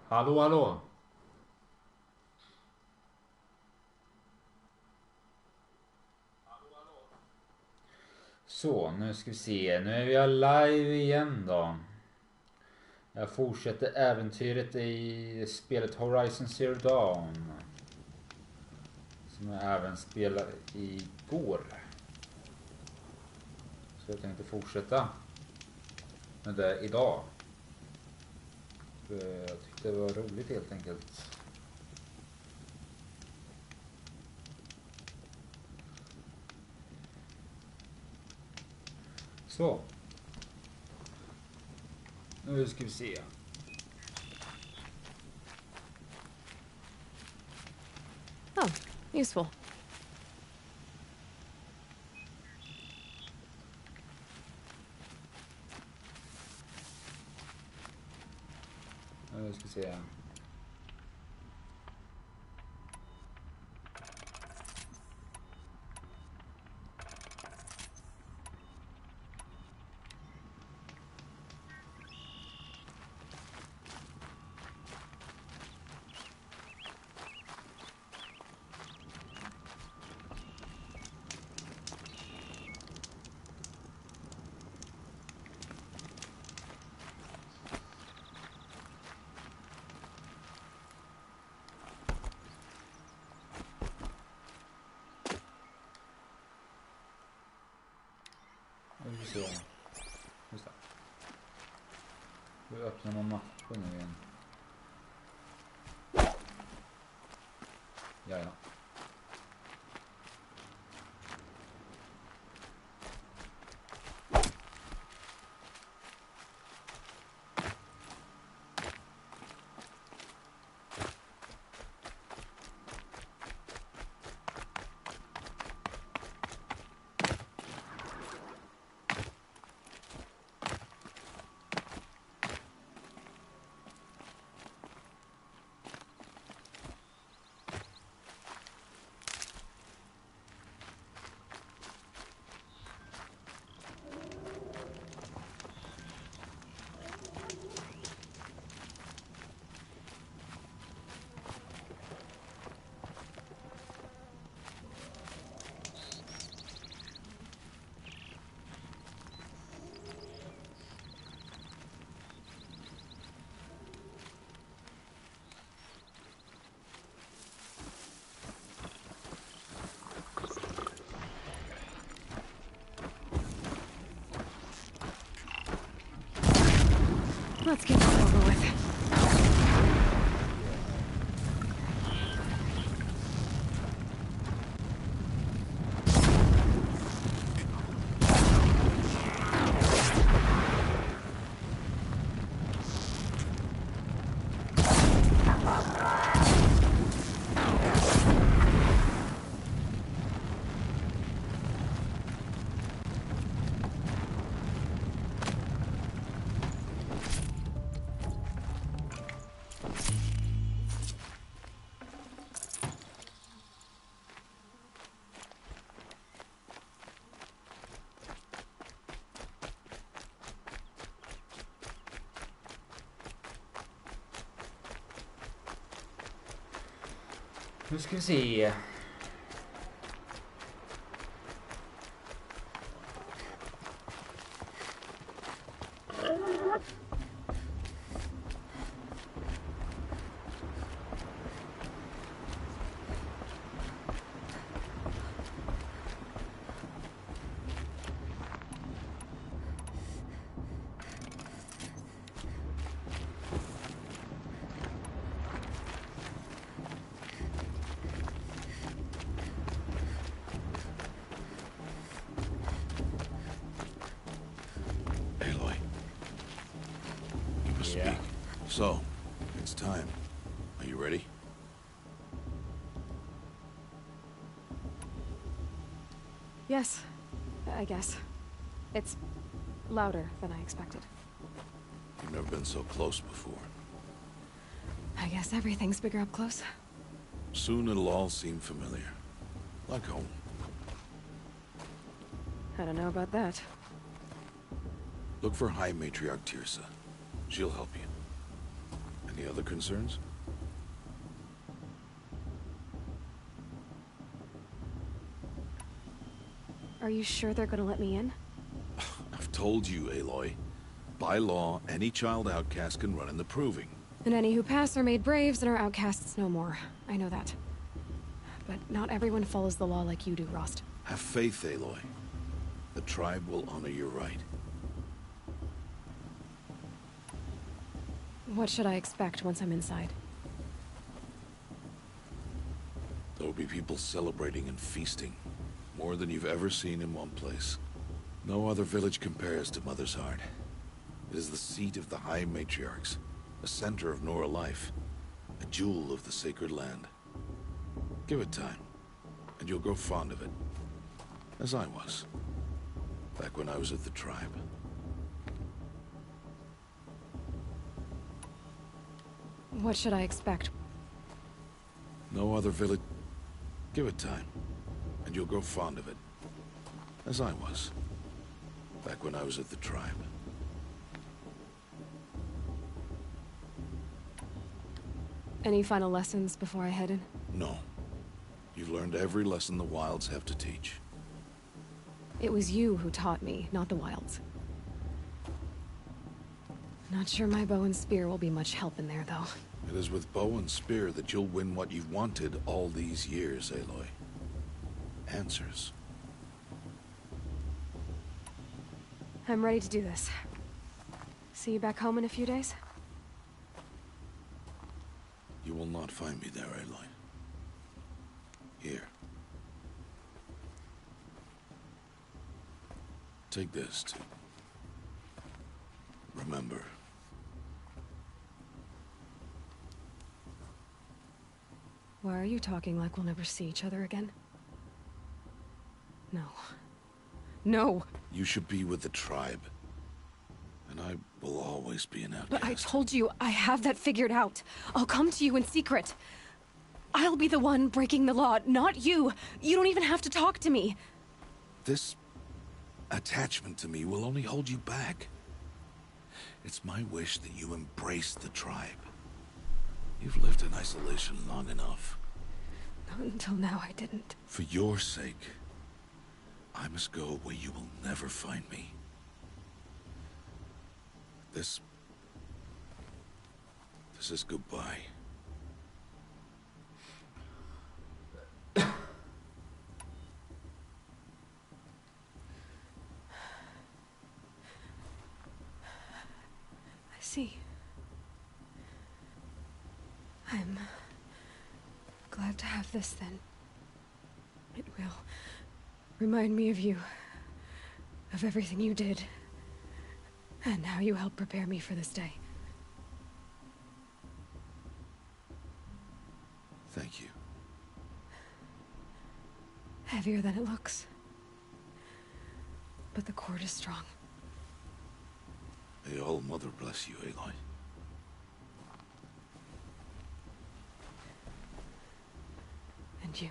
Hallå, hallå. Så, nu ska vi se. Nu är vi live igen då. Jag fortsätter äventyret i spelet Horizon Zero Dawn. Som jag även spelade igår. Så jag tänkte fortsätta med det idag. För jag tyckte det var roligt helt enkelt. Så. Nu ska vi se. Oh, useful. Nu ska vi se. Nu ska vi se. Just det. Nu öppnar man mappen nu igen. Ja. Let's get this over with. Nu ska vi se. Speak. So, it's time. Are you ready? Yes, I guess. It's louder than I expected. You've never been so close before. I guess everything's bigger up close. Soon it'll all seem familiar. Like home. I don't know about that. Look for High Matriarch Tirsa. She'll help you. Any other concerns? Are you sure they're gonna let me in? I've told you, Aloy. By law, any child outcast can run in the proving. And any who pass are made braves and are outcasts no more. I know that. But not everyone follows the law like you do, Rost. Have faith, Aloy. The tribe will honor your right. What should I expect once I'm inside? There will be people celebrating and feasting. More than you've ever seen in one place. No other village compares to Mother's Heart. It is the seat of the High Matriarchs, a center of Nora life, a jewel of the sacred land. Give it time, and you'll grow fond of it. As I was, back when I was at the tribe. What should I expect? No other village... Give it time, and you'll grow fond of it. As I was, back when I was at the tribe. Any final lessons before I head in? No. You've learned every lesson the wilds have to teach. It was you who taught me, not the wilds. Not sure my bow and spear will be much help in there, though. It is with bow and spear that you'll win what you've wanted all these years, Aloy. Answers. I'm ready to do this. See you back home in a few days? You will not find me there, Aloy. Here. Take this to... remember. Why are you talking like we'll never see each other again? No. No! You should be with the tribe. And I will always be an outcast. But I told you, I have that figured out. I'll come to you in secret. I'll be the one breaking the law, not you. You don't even have to talk to me. This attachment to me will only hold you back. It's my wish that you embrace the tribe. You've lived in isolation long enough. Not until now, I didn't. For your sake, I must go where you will never find me. This is goodbye. I see. I'm glad to have this, then. It will remind me of you, of everything you did, and how you helped prepare me for this day. Thank you. Heavier than it looks. But the cord is strong. May All Mother bless you, Aloy. And you.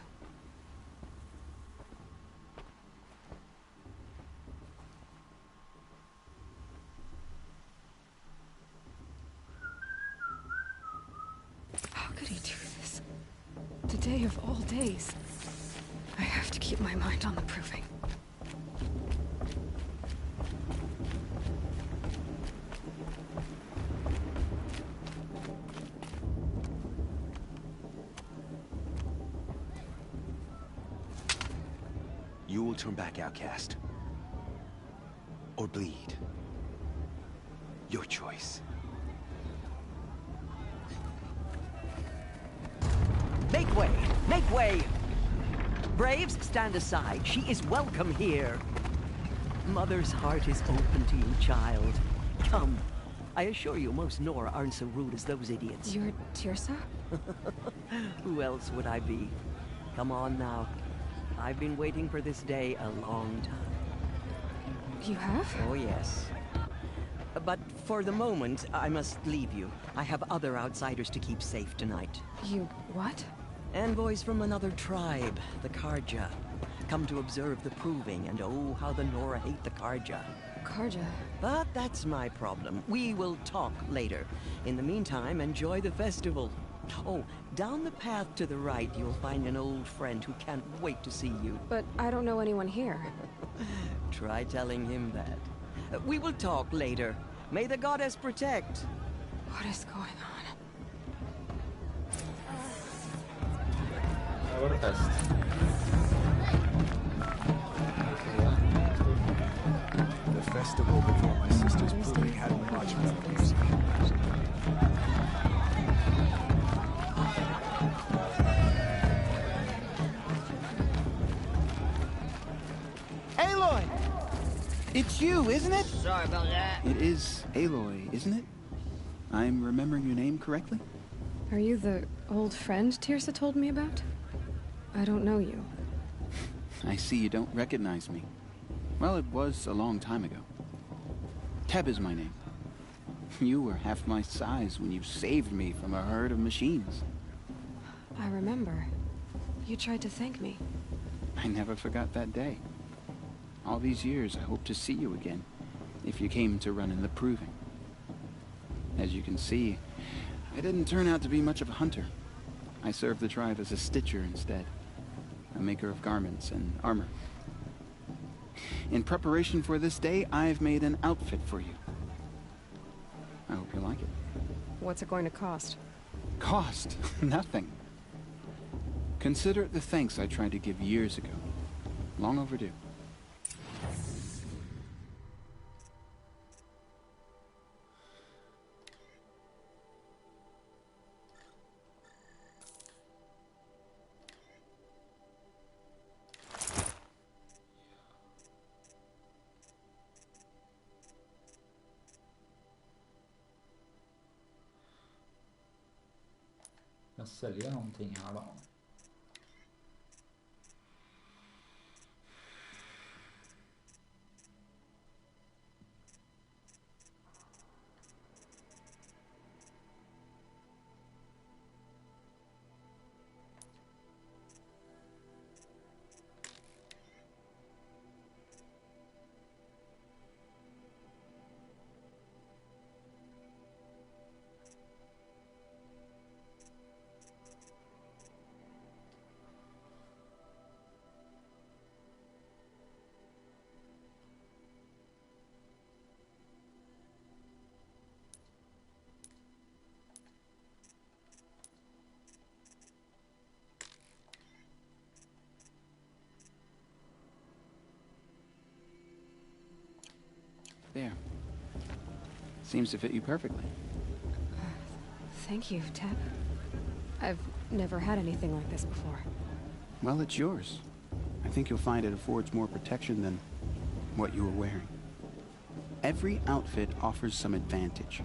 How could he do this? Today of all days. I have to keep my mind on the proving. You will turn back, outcast. Or bleed. Your choice. Make way! Make way! Braves, stand aside. She is welcome here. Mother's heart is open to you, child. Come. I assure you, most Nora aren't so rude as those idiots. You're Tirsa? Who else would I be? Come on now. I've been waiting for this day a long time. You have? Oh, yes. But for the moment, I must leave you. I have other outsiders to keep safe tonight. You what? Envoys from another tribe, the Karja. Come to observe the proving, and oh, how the Nora hate the Karja. Karja. But that's my problem. We will talk later. In the meantime, enjoy the festival. Oh, down the path to the right, you'll find an old friend who can't wait to see you. But I don't know anyone here. Try telling him that. We will talk later. May the goddess protect. What is going on? Här var det fest. The festival before my sister's proving hadn't much metal music. Aloy! It's you, isn't it? Sorry about that. It is Aloy, isn't it? I'm remembering your name correctly? Are you the old friend Tirsa told me about? I don't know you. I see you don't recognize me. Well, it was a long time ago. Teb is my name. You were half my size when you saved me from a herd of machines. I remember. You tried to thank me. I never forgot that day. All these years, I hope to see you again, if you came to run in the proving. As you can see, I didn't turn out to be much of a hunter. I served the tribe as a stitcher instead, a maker of garments and armor. In preparation for this day, I've made an outfit for you. I hope you like it. What's it going to cost? Cost? Nothing. Consider it the thanks I tried to give years ago. Long overdue. Jag säljer någonting här då. There. Seems to fit you perfectly. Thank you, Teb. I've never had anything like this before. Well, it's yours. I think you'll find it affords more protection than what you were wearing. Every outfit offers some advantage.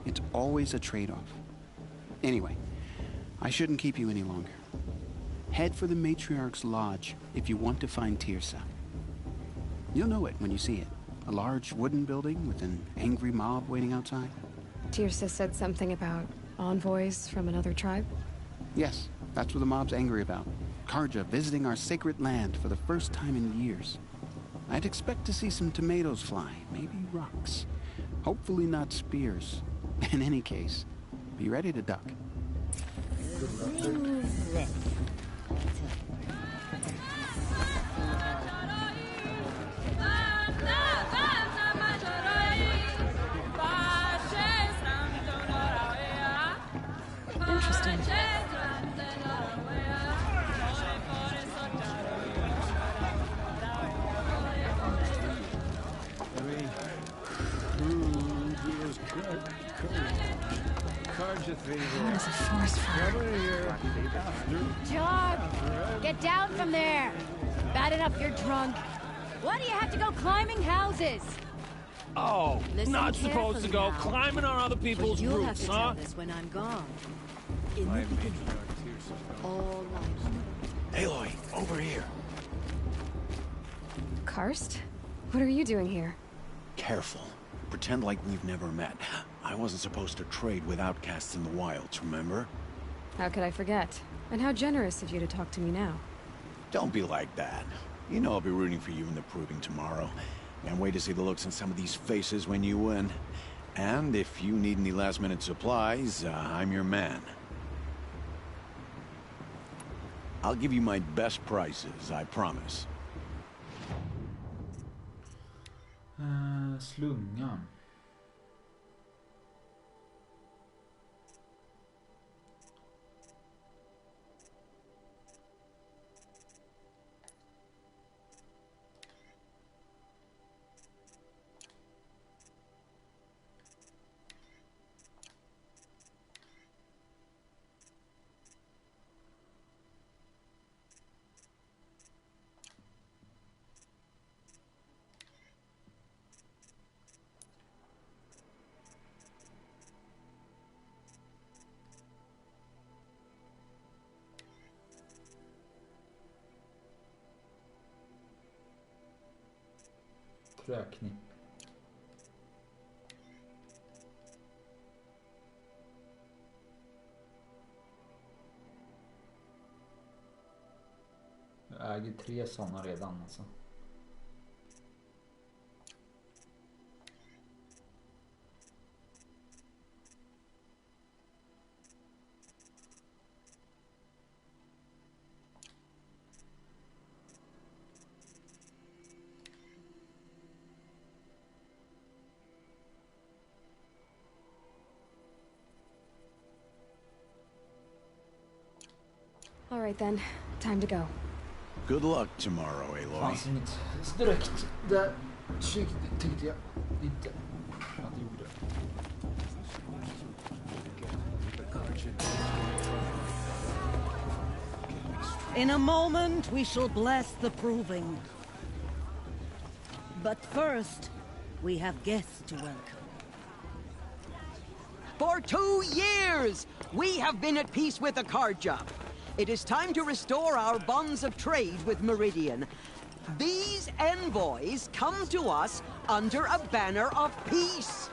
It's always a trade-off. Anyway, I shouldn't keep you any longer. Head for the Matriarch's Lodge if you want to find Tirsa. You'll know it when you see it. A large wooden building with an angry mob waiting outside. Tirsa said something about envoys from another tribe? Yes, that's what the mob's angry about. Karja visiting our sacred land for the first time in years. I'd expect to see some tomatoes fly, maybe rocks. Hopefully not spears. In any case, be ready to duck. Interesting. How does a force fire? John, get down from there. Bad enough you're drunk. Why do you have to go climbing houses? Oh, Listen not supposed to go carefully now. climbing on other people's You'll have roofs, to huh? tell this when I'm gone. In the beginning, all life. Aloy, over here. Karst? What are you doing here? Careful. Pretend like we've never met. I wasn't supposed to trade with outcasts in the wilds, remember? How could I forget? And how generous of you to talk to me now. Don't be like that. You know I'll be rooting for you in the proving tomorrow. Can't wait to see the looks on some of these faces when you win. And if you need any last-minute supplies, I'm your man. I'll give you my best prices, I promise. Slungan. Träknipp. Jag äger 3 sådana redan alltså. All right then, time to go. Good luck tomorrow, Aloy. Fanns inget direkt där tänkte jag inte att det gjorde. In a moment, we shall bless the proving. But first, we have guests to welcome. For 2 years, we have been at peace with the Carja. It is time to restore our bonds of trade with Meridian. These envoys come to us under a banner of peace.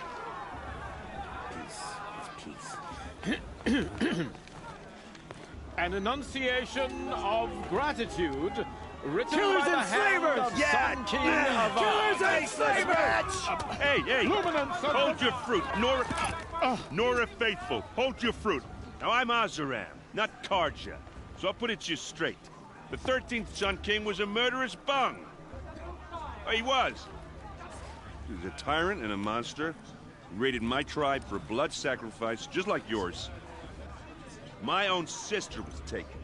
An enunciation of gratitude written Killers by the and hand slavers! of Yeah! Sun King of Killers and slavers! Hey! Luminance of Hold your fruit, Nora Faithful. Hold your fruit. Now I'm Azaram, not Karja, so I'll put it just straight. The 13th Sun King was a murderous bung. Oh, he was. He was a tyrant and a monster. He raided my tribe for blood sacrifice, just like yours. My own sister was taken.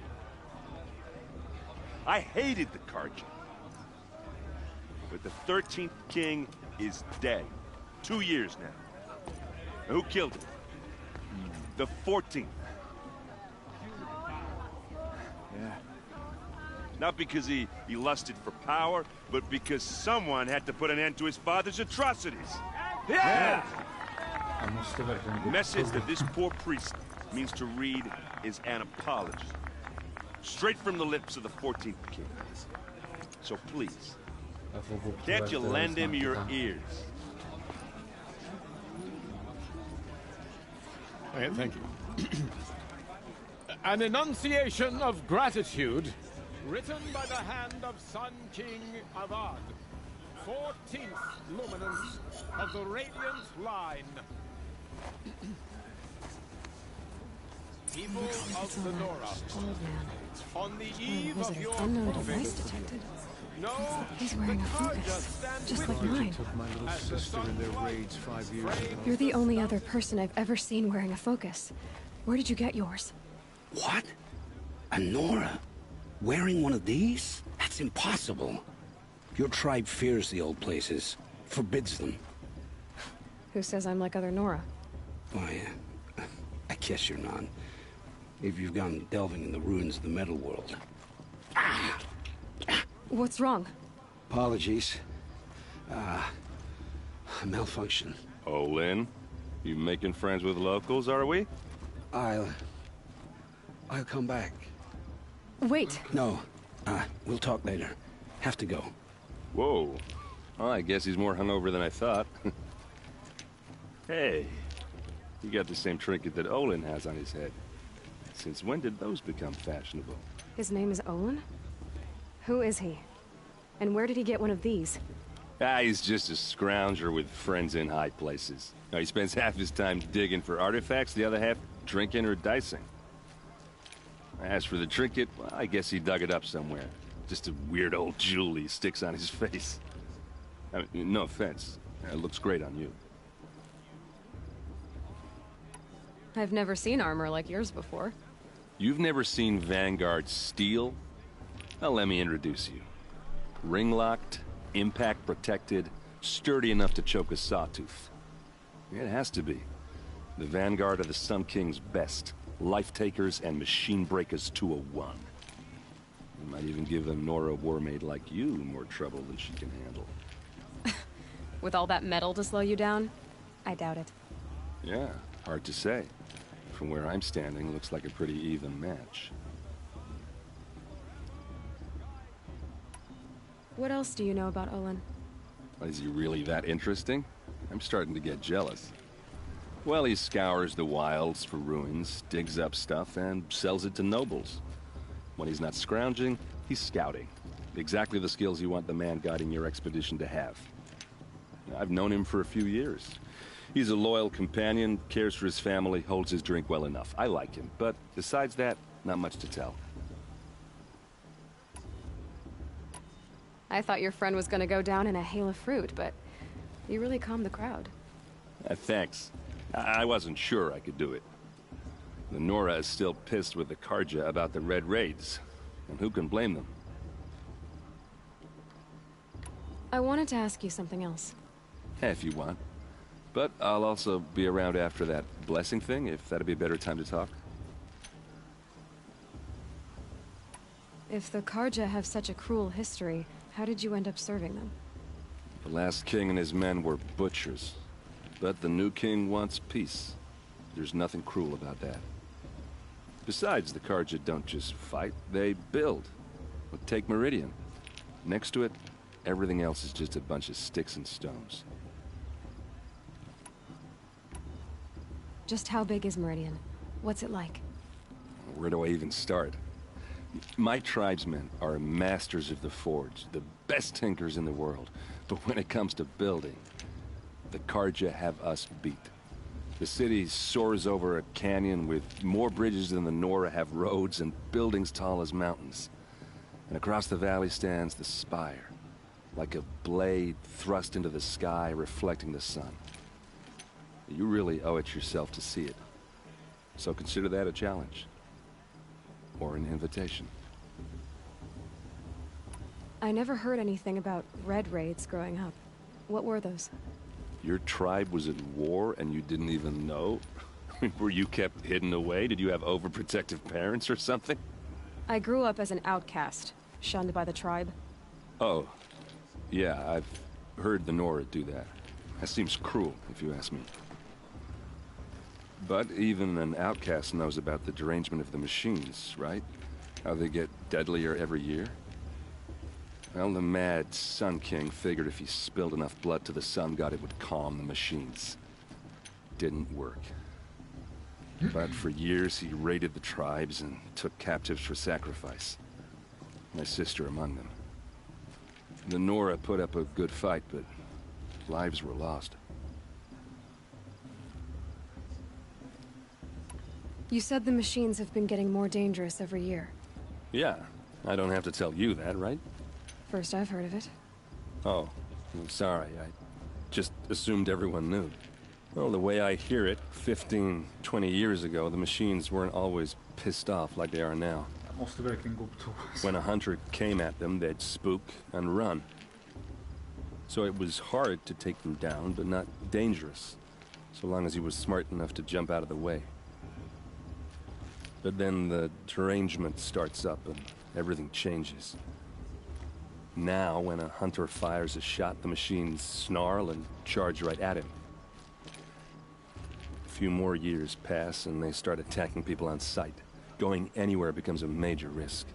I hated the Karja. But the 13th king is dead. 2 years now. Now, who killed him? The 14th. Yeah. Not because he lusted for power, but because someone had to put an end to his father's atrocities. Yeah! Jag måste verkligen The message that this poor priest means to read is an apology. Straight from the lips of the 14th king. So please, jag får gå på can't you efter lend him snacket your här. ears? Thank you. An enunciation of gratitude written by the hand of Sun King Avad, 14th luminance of the Radiant Line. People of the Nora, Old man. on the eve of Visitor. your Unknown proving, device detected. no, He's wearing a focus, just like mine. Took my little sister in their raids 5 years ago. You're the only other person I've ever seen wearing a focus. Where did you get yours? What? A Nora? Wearing one of these? That's impossible. Your tribe fears the old places, forbids them. Who says I'm like other Nora? Why, I guess you're not. If you've gone delving in the ruins of the metal world. What's wrong? Apologies. A malfunction. Oh, Lynn, you making friends with locals, are we? I'll come back. Wait. No, we'll talk later. Have to go. Whoa. Well, I guess he's more hungover than I thought. Hey, you got the same trinket that Olin has on his head. Since when did those become fashionable? His name is Olin? Who is he? And where did he get one of these? Ah, he's just a scrounger with friends in high places. Now, he spends half his time digging for artifacts, the other half drinking or dicing. As for the trinket, well, I guess he dug it up somewhere. Just a weird old jewel he sticks on his face. I mean, no offense. It looks great on you. I've never seen armor like yours before. You've never seen Vanguard steel? Well, let me introduce you. Ring-locked, impact-protected, sturdy enough to choke a sawtooth. It has to be. The Vanguard are the Sun King's best. Life-takers and machine breakers to a one. You might even give a Nora warmaid like you more trouble than she can handle. With all that metal to slow you down? I doubt it. Yeah, hard to say. From where I'm standing, looks like a pretty even match. What else do you know about Olin? Is he really that interesting? I'm starting to get jealous. Well, he scours the wilds for ruins, digs up stuff, and sells it to nobles. When he's not scrounging, he's scouting. Exactly the skills you want the man guiding your expedition to have. I've known him for a few years. He's a loyal companion, cares for his family, holds his drink well enough. I like him, but besides that, not much to tell. I thought your friend was gonna go down in a hail of fruit, but you really calmed the crowd. Thanks. I wasn't sure I could do it. The Nora is still pissed with the Karja about the Red Raids, and who can blame them? I wanted to ask you something else. If you want. But I'll also be around after that blessing thing, if that'd be a better time to talk. If the Karja have such a cruel history, how did you end up serving them? The last king and his men were butchers. But the new king wants peace. There's nothing cruel about that. Besides, the Karja don't just fight, they build. Well, take Meridian. Next to it, everything else is just a bunch of sticks and stones. Just how big is Meridian? What's it like? Where do I even start? My tribesmen are masters of the forge, the best tinkers in the world. But when it comes to building, the Karja have us beat. The city soars over a canyon with more bridges than the Nora have roads and buildings tall as mountains. And across the valley stands the spire, like a blade thrust into the sky reflecting the sun. You really owe it yourself to see it. So consider that a challenge. Or an invitation. I never heard anything about Red Raids growing up. What were those? Your tribe was at war and you didn't even know? Were you kept hidden away? Did you have overprotective parents or something? I grew up as an outcast, shunned by the tribe. Oh, yeah, I've heard the Nora do that. That seems cruel, if you ask me. But even an outcast knows about the derangement of the machines, right? How they get deadlier every year? Well, the mad Sun King figured if he spilled enough blood to the Sun God, it would calm the machines. Didn't work. But for years, he raided the tribes and took captives for sacrifice. My sister among them. The Nora put up a good fight, but lives were lost. You said the machines have been getting more dangerous every year. Yeah, I don't have to tell you that, right? First I've heard of it. Oh, I'm sorry. I just assumed everyone knew. Well, the way I hear it, 15, 20 years ago, the machines weren't always pissed off like they are now. When a hunter came at them, they'd spook and run. So it was hard to take them down, but not dangerous, so long as he was smart enough to jump out of the way. But then the derangement starts up and everything changes. Now, when a hunter fires a shot, the machines snarl and charge right at him. A few more years pass and they start attacking people on sight. Going anywhere becomes a major risk.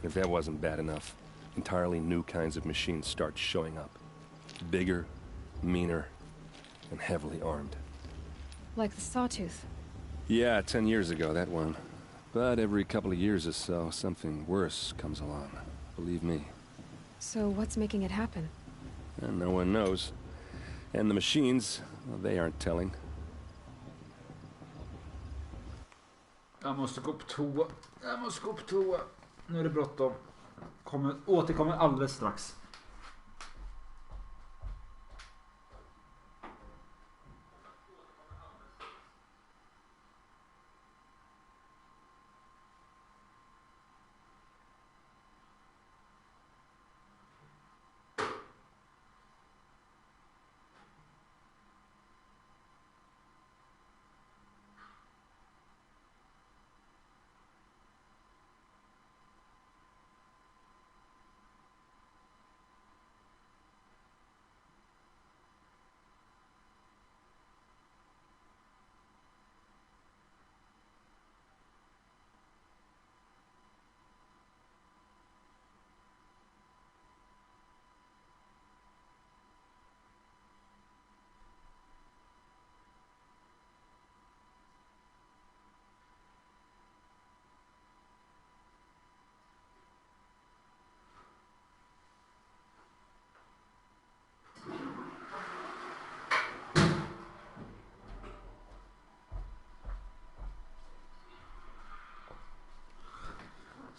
If that wasn't bad enough, entirely new kinds of machines start showing up. Bigger, meaner, and heavily armed. Like the Sawtooth. Yeah, 10 years ago, that one. But every couple of years or so, something worse comes along. Believe me. So what's making it happen? And no one knows. And the machines, well, they aren't telling. Jag måste gå på toa. Nu är det bråttom. Återkommer alldeles strax.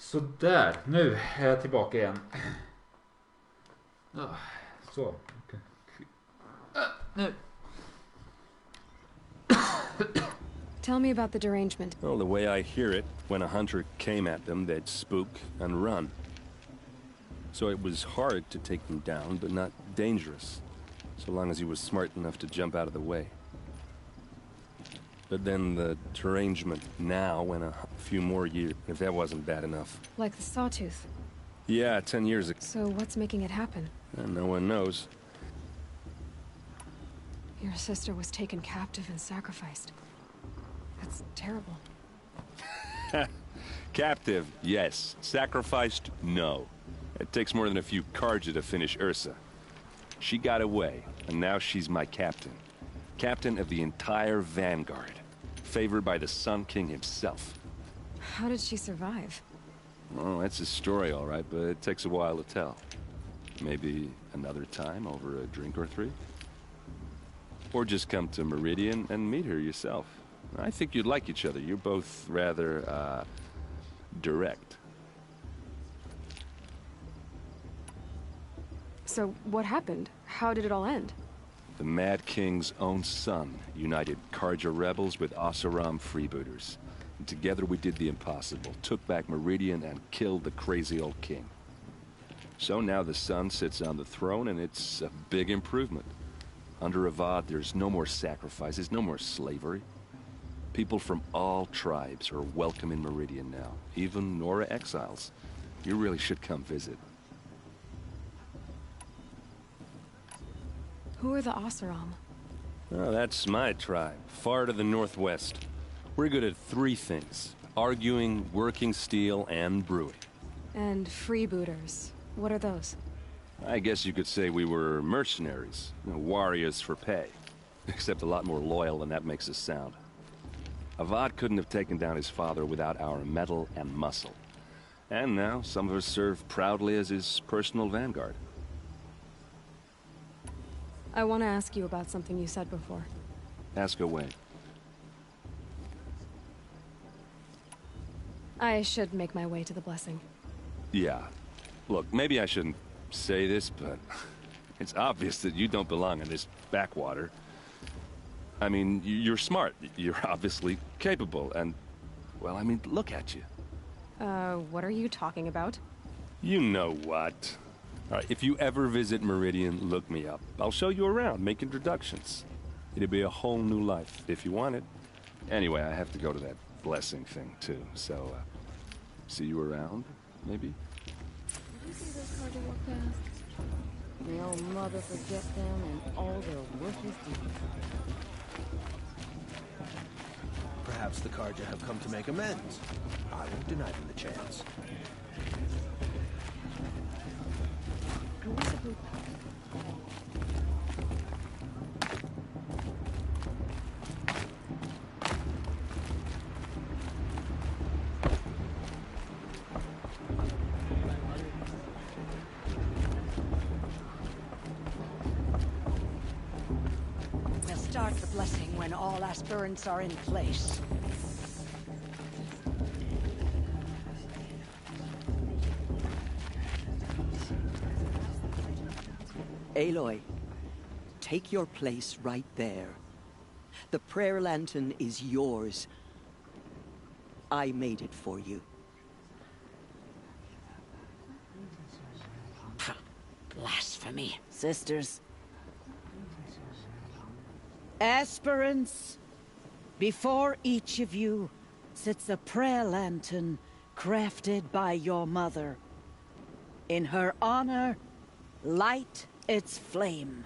Så där, nu är jag tillbaka igen. Så. Okay. Nu. Tell me about the derangement. Well, the way I hear it, when a hunter came at them, they'd spook and run. So it was hard to take them down, but not dangerous, so long as he was smart enough to jump out of the way. But then the derangement now went a few more years, if that wasn't bad enough. Like the sawtooth? Yeah, 10 years ago. So what's making it happen? And no one knows. Your sister was taken captive and sacrificed. That's terrible. Captive, yes. Sacrificed, no. It takes more than a few Karja to finish Ursa. She got away, and now she's my captain. Captain of the entire vanguard. Favored by the Sun King himself. How did she survive? Oh, that's a story, all right, but it takes a while to tell. Maybe another time over a drink or three? Or just come to Meridian and meet her yourself. I think you'd like each other. You're both rather, direct. So what happened? How did it all end? The Mad King's own son united Karja rebels with Oseram freebooters. And together we did the impossible, took back Meridian and killed the crazy old king. So now the son sits on the throne and it's a big improvement. Under Avad, there's no more sacrifices, no more slavery. People from all tribes are welcome in Meridian now, even Nora exiles. You really should come visit. Who are the Oseram? Oh, that's my tribe, far to the northwest. We're good at three things: arguing, working steel, and brewing. And freebooters. What are those? I guess you could say we were mercenaries, warriors for pay. Except a lot more loyal than that makes us sound. Avad couldn't have taken down his father without our metal and muscle. And now some of us serve proudly as his personal vanguard. I want to ask you about something you said before. Ask away. I should make my way to the blessing. Yeah. Look, maybe I shouldn't say this, but it's obvious that you don't belong in this backwater. I mean, you're smart. You're obviously capable, and, well, I mean, look at you. What are you talking about? You know what. All right, if you ever visit Meridian, look me up. I'll show you around, make introductions. It'll be a whole new life, if you want it. Anyway, I have to go to that blessing thing, too, so, see you around, maybe? Did you see those Karja walk past? May your mother forget them and all their worthless deeds. Perhaps the Karja have come to make amends. I won't deny them the chance. when all aspirants are in place. Aloy, take your place right there. The prayer lantern is yours. I made it for you. Blasphemy. Sisters. Aspirants, before each of you sits a prayer lantern crafted by your mother. In her honor, light its flame.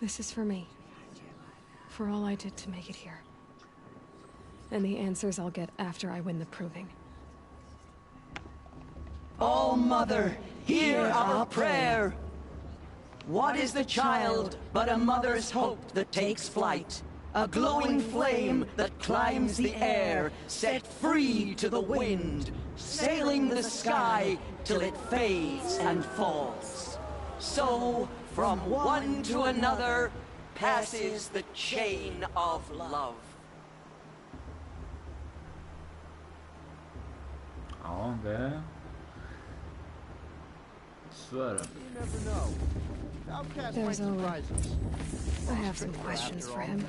This is for me. For all I did to make it here. And the answers I'll get after I win the proving. Oh, Mother, hear our prayer. What is the child but a mother's hope that takes flight? A glowing flame that climbs the air, set free to the wind, sailing the sky till it fades and falls. So, from one to another, passes the chain of love. Ja, det... Så är det. You never know. Outcast might There's Owen. surprise us. I have some questions for him.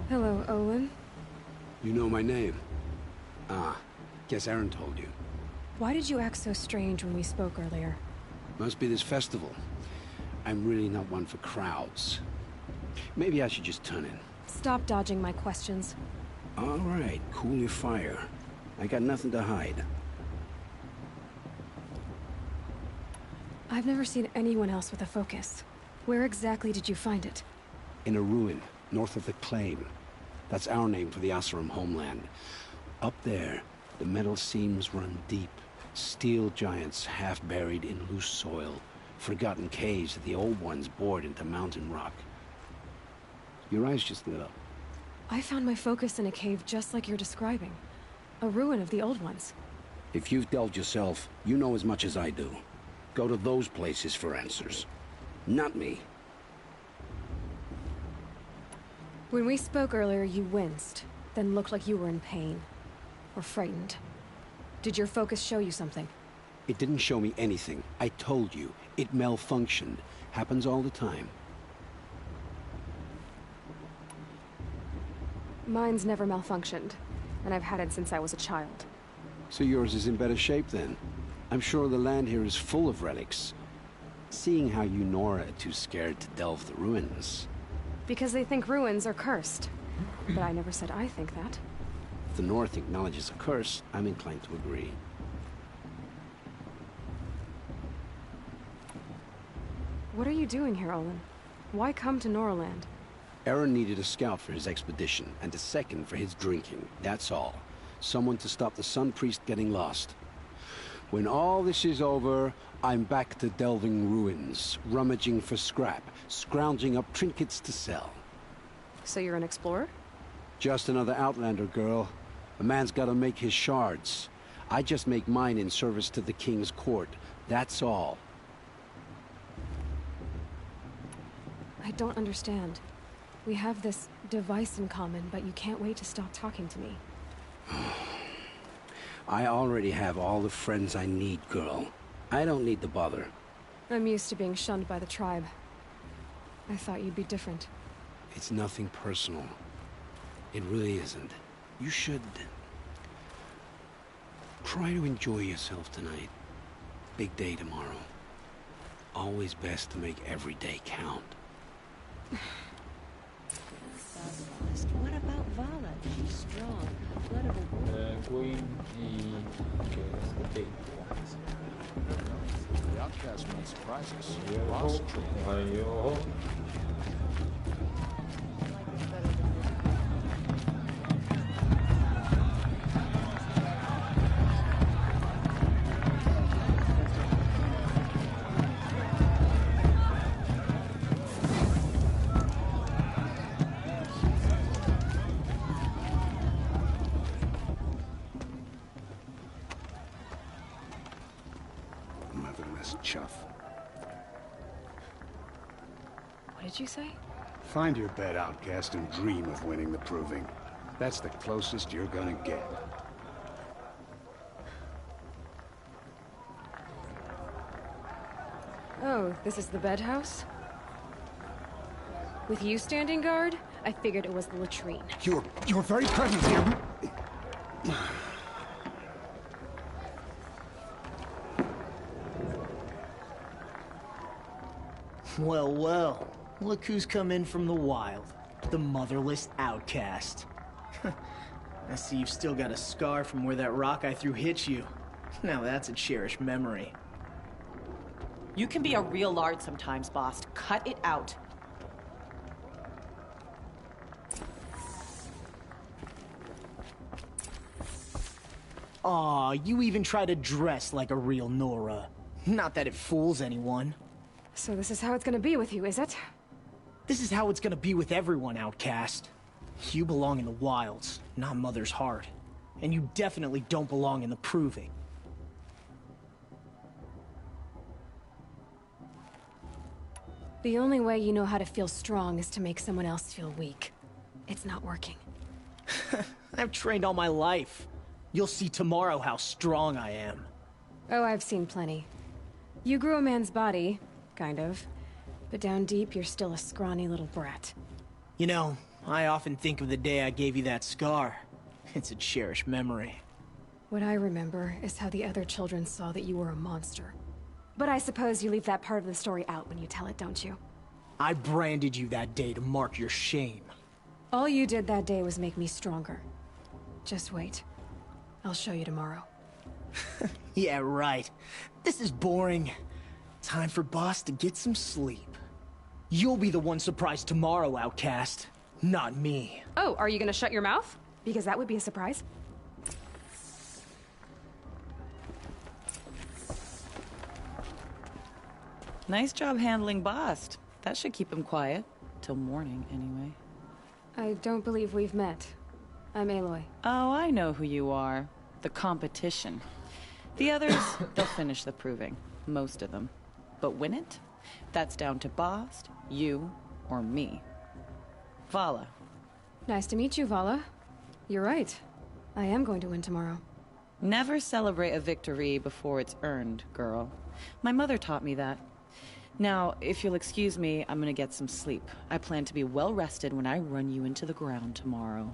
Hello, Olin. You know my name? Ah, guess Aaron told you. Why did you act so strange when we spoke earlier? Must be this festival. I'm really not one for crowds. Maybe I should just turn in. Stop dodging my questions. All right, cool your fire. I got nothing to hide. I've never seen anyone else with a focus. Where exactly did you find it? In a ruin, north of the Claim. That's our name for the Asuram homeland. Up there, the metal seams run deep. Steel giants half buried in loose soil. Forgotten caves that the old ones bored into mountain rock. Your eyes just lit up. I found my focus in a cave just like you're describing. A ruin of the old ones. If you've delved yourself, you know as much as I do. Go to those places for answers. Not me. When we spoke earlier, you winced, then looked like you were in pain. Or frightened. Did your focus show you something? It didn't show me anything. I told you. It malfunctioned. Happens all the time. Mine's never malfunctioned, and I've had it since I was a child. So yours is in better shape then. I'm sure the land here is full of relics. Seeing how you Nora are too scared to delve the ruins. Because they think ruins are cursed. But I never said I think that. If the North acknowledges a curse, I'm inclined to agree. What are you doing here, Olin? Why come to Noraland? Aaron needed a scout for his expedition, and a second for his drinking. That's all. Someone to stop the Sun Priest getting lost. When all this is over, I'm back to delving ruins, rummaging for scrap, scrounging up trinkets to sell. So you're an explorer? Just another Outlander, girl. A man's gotta make his shards. I just make mine in service to the King's court. That's all. I don't understand. We have this device in common, but you can't wait to stop talking to me. I already have all the friends I need, girl. I don't need the bother. I'm used to being shunned by the tribe. I thought you'd be different. It's nothing personal. It really isn't. You should... try to enjoy yourself tonight. Big day tomorrow. Always best to make every day count. What about Vala? She's strong. Blood of a wolf. Gå in i... Okej, jag ska tänka på. The outcast might surprise us. Ja. useless chuff. What did you say? Find your bed, outcast, and dream of winning the proving. That's the closest you're gonna get. Oh, this is the bed house? With you standing guard, I figured it was the latrine. You're very present here. Well, well. Look who's come in from the wild. The motherless outcast. I see you've still got a scar from where that rock I threw hit you. Now that's a cherished memory. You can be a real lard sometimes, boss. Cut it out. Aw, you even try to dress like a real Nora. Not that it fools anyone. So this is how it's gonna be with you, is it? This is how it's gonna be with everyone, outcast. You belong in the wilds, not Mother's heart. And you definitely don't belong in the proving. The only way you know how to feel strong is to make someone else feel weak. It's not working. I've trained all my life. You'll see tomorrow how strong I am. Oh, I've seen plenty. You grew a man's body, kind of. But down deep, you're still a scrawny little brat. You know, I often think of the day I gave you that scar. It's a cherished memory. What I remember is how the other children saw that you were a monster. But I suppose you leave that part of the story out when you tell it, don't you? I branded you that day to mark your shame. All you did that day was make me stronger. Just wait. I'll show you tomorrow. Yeah, right. This is boring. Time for Boss to get some sleep. You'll be the one surprised tomorrow, outcast. Not me. Oh, are you gonna shut your mouth? Because that would be a surprise. Nice job handling Bast. That should keep him quiet. Till morning, anyway. I don't believe we've met. I'm Aloy. Oh, I know who you are. The competition. The others, they'll finish the proving. Most of them. But win it? That's down to Bast, you, or me. Vala. Nice to meet you, Vala. You're right. I am going to win tomorrow. Never celebrate a victory before it's earned, girl. My mother taught me that. Now, if you'll excuse me, I'm gonna get some sleep. I plan to be well rested when I run you into the ground tomorrow.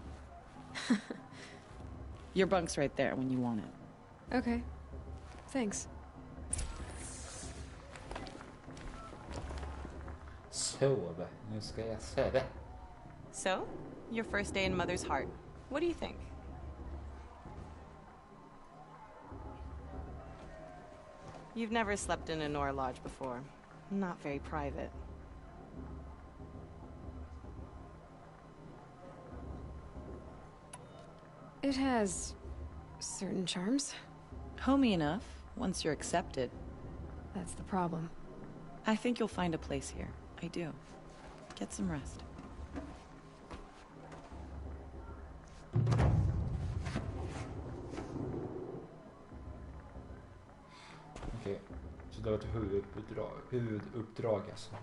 Your bunk's right there when you want it. Okay. Thanks. Sov. Nu ska jag sova. So, your first day in Mother's heart. What do you think? You've never slept in a Nora lodge before. Not very private. It has certain charms. Homey enough, once you're accepted. That's the problem. I think you'll find a place here. I do. Get some rest. Okej, så det var ett huvuduppdrag alltså.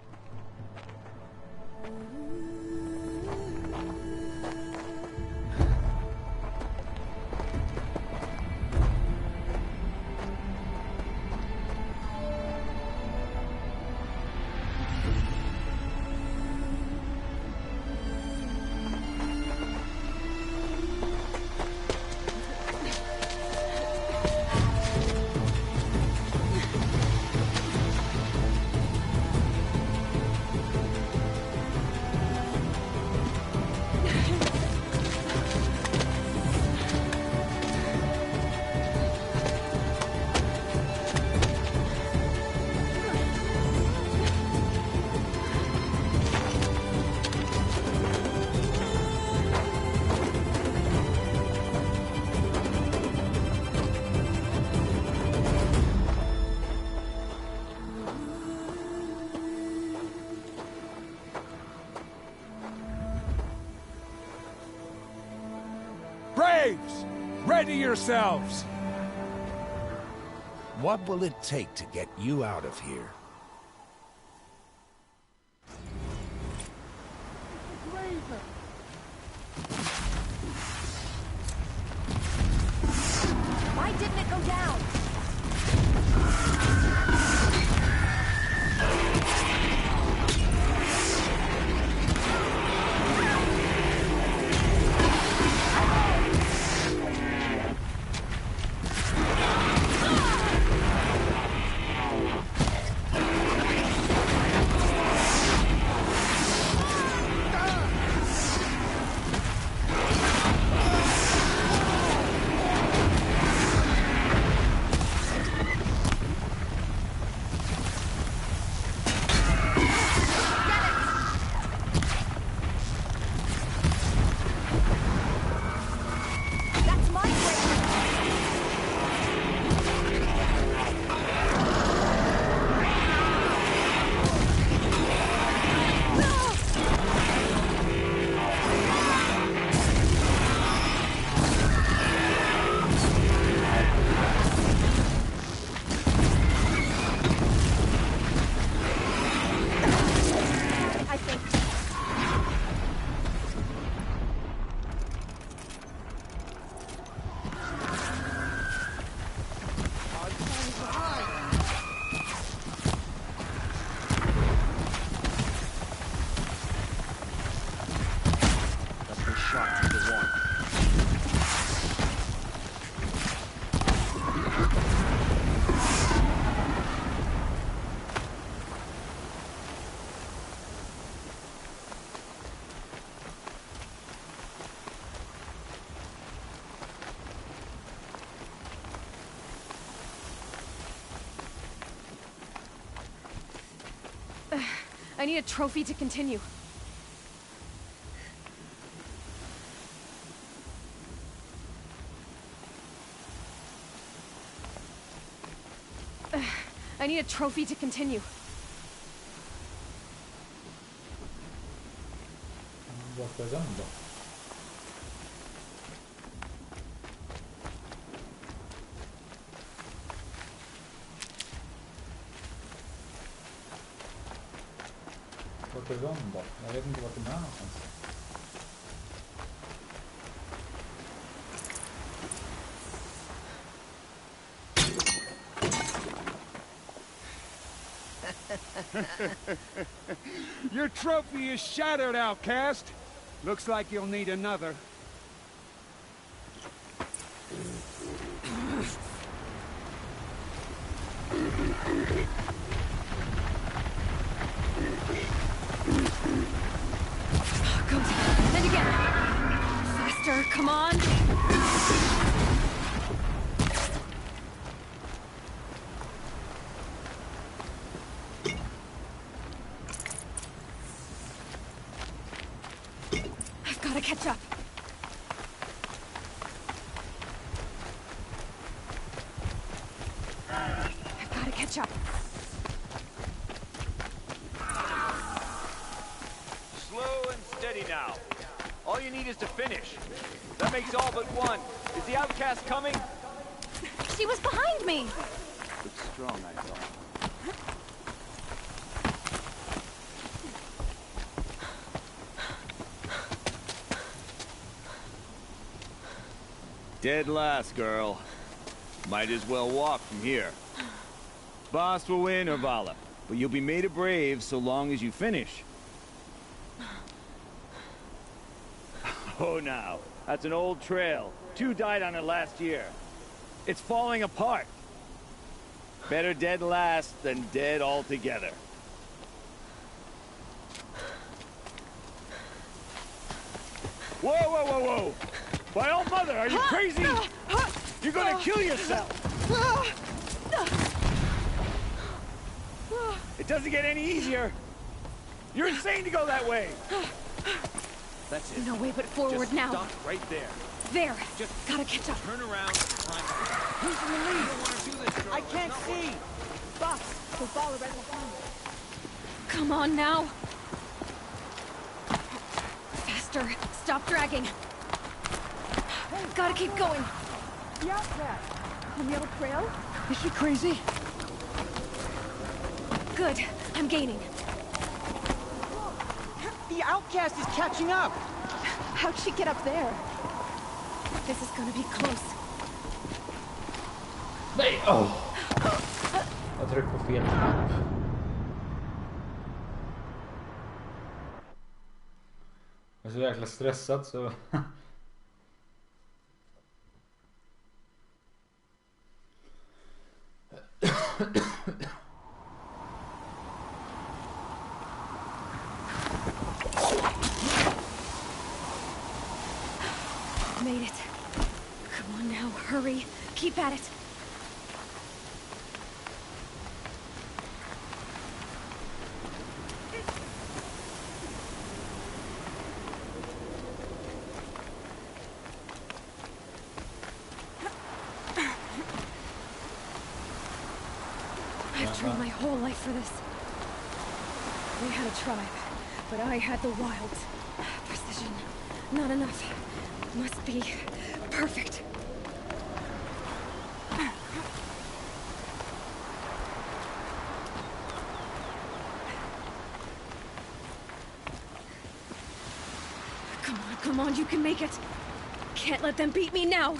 Braves! Ready yourselves! What will it take to get you out of here? Why didn't it go down? I need a trophy to continue. I need a trophy to continue. Vart är den då? Vart är de då? Jag vet inte vart de är någonstans. Your trophy is shattered, outcast. Looks like you'll need another. Go. And again. Faster, come on. I've got to catch up. I've got to catch up. Slow and steady now. All you need is to finish. That makes all but one. Is the outcast coming? She was behind me. Looks strong, I thought. Dead last, girl. Might as well walk from here. Boss will win or Vala, but you'll be made a brave so long as you finish. Oh, now. That's an old trail. 2 died on it last year. It's falling apart. Better dead last than dead altogether. Whoa, whoa, whoa, whoa! By all mother, are you crazy? You're gonna kill yourself! It doesn't get any easier. You're insane to go that way. That's it. No way but forward Just now. Stop right there. There. Just gotta catch up. Turn around. Who's in the lead? I can't see. Boss, so follow right behind me. Come on now. Faster. Stop dragging. Gotta keep going. The outcast. On the other trail? Is she crazy? Good. I'm gaining. The outcast is catching up. How'd she get up there? This is gonna be close. Nej! Oh. Jag tryckte på fel knapp. Jag är så jäkla stressad så... Made it. Come on now, hurry. Keep at it. I've trained my whole life for this. We had a tribe, but I had the wilds. Precision, not enough. Must be perfect. Come on, you can make it. Can't let them beat me now.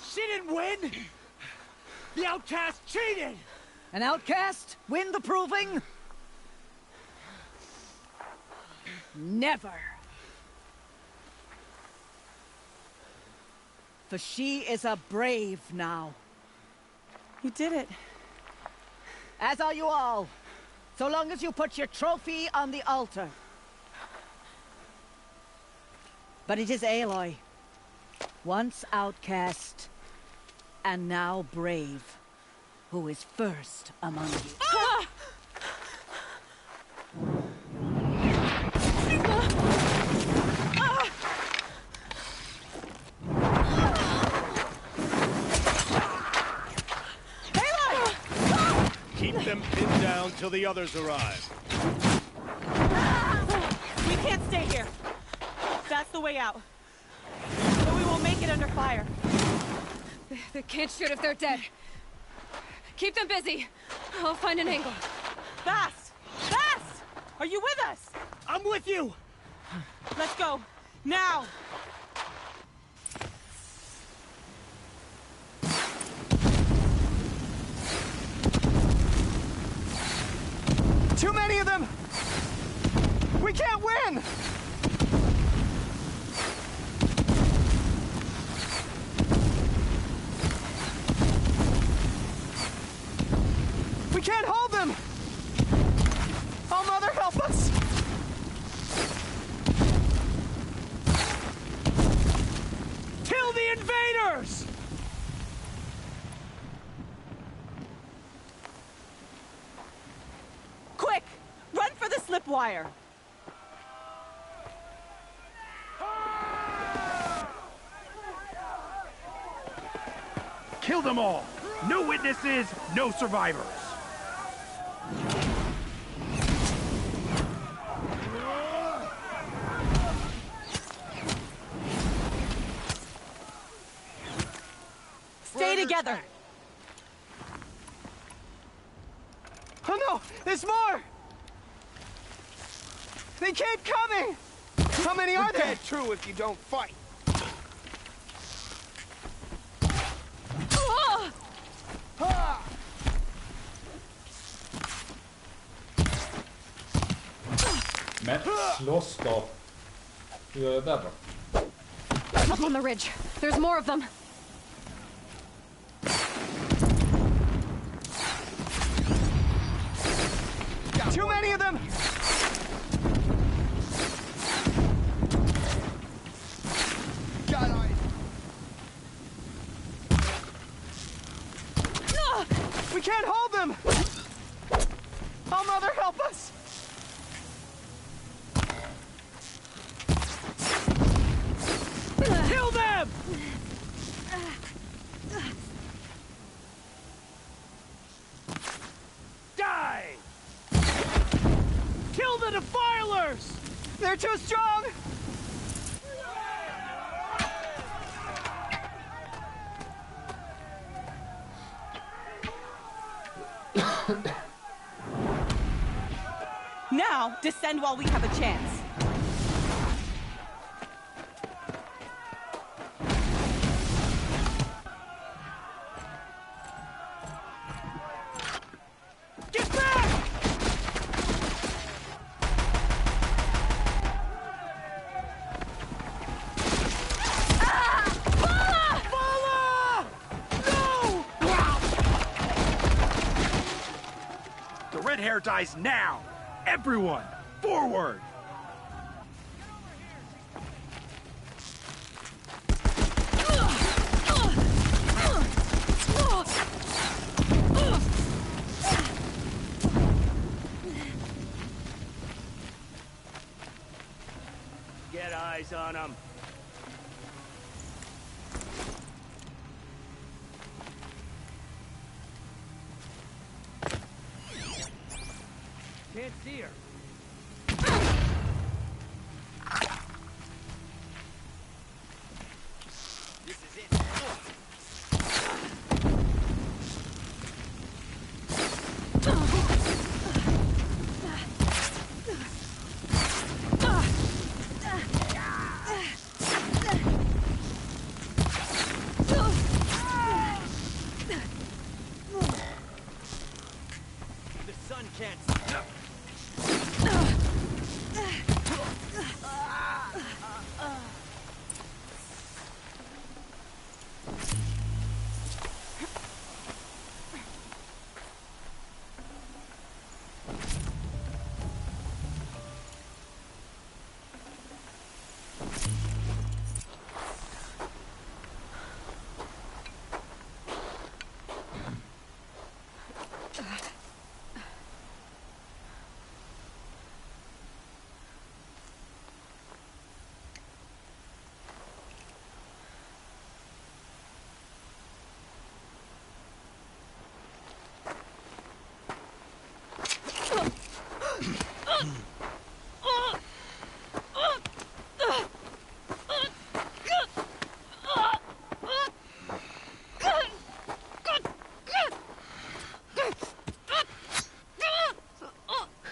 She didn't win! The outcast cheated! An outcast? Win the proving? Never. For she is a brave now. You did it. As are you all. So long as you put your trophy on the altar. But it is Aloy. Once outcast, and now brave, who is first among you. Ah! Keep them pinned down till the others arrive. We can't stay here. That's the way out. But we won't make it under fire. They can't shoot if they're dead. Keep them busy. I'll find an angle. Fast! Fast! Are you with us? I'm with you! Let's go. Now! Too many of them! We can't win! We can't hold them! Oh, Mother, help us! Kill the invaders! Quick! Run for the slipwire! Kill them all! No witnesses, no survivors! Stay together! Oh no! There's more! They keep coming! How many are there? Dead true if you don't fight. Men slåss då. Hur gör jag det då? Up on the ridge. There's more of them. Too many of them! We can't hold them! Oh, Mother, help us! Kill them! too strong! Now, descend while we have a chance. Get back! The red hair dies now! Everyone, forward! Get eyes on him. Can't see her. This is it. The sun can't stop.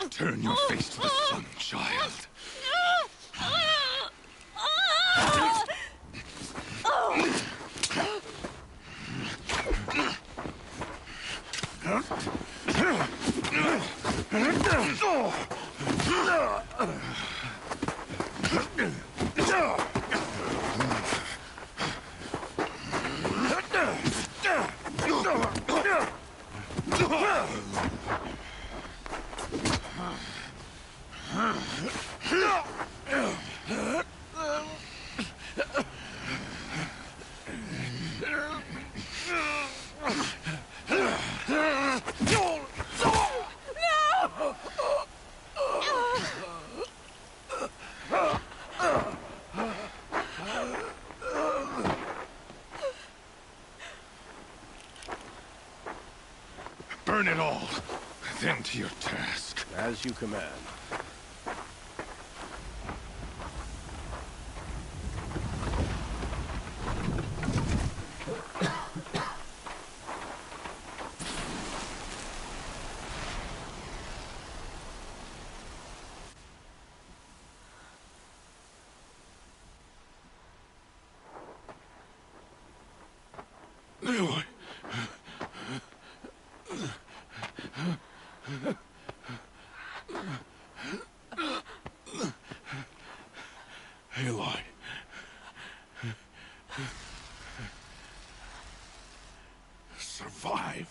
Turn your face to the sun, child. Burn it all, then to your task. As you command. Aloy. Survive.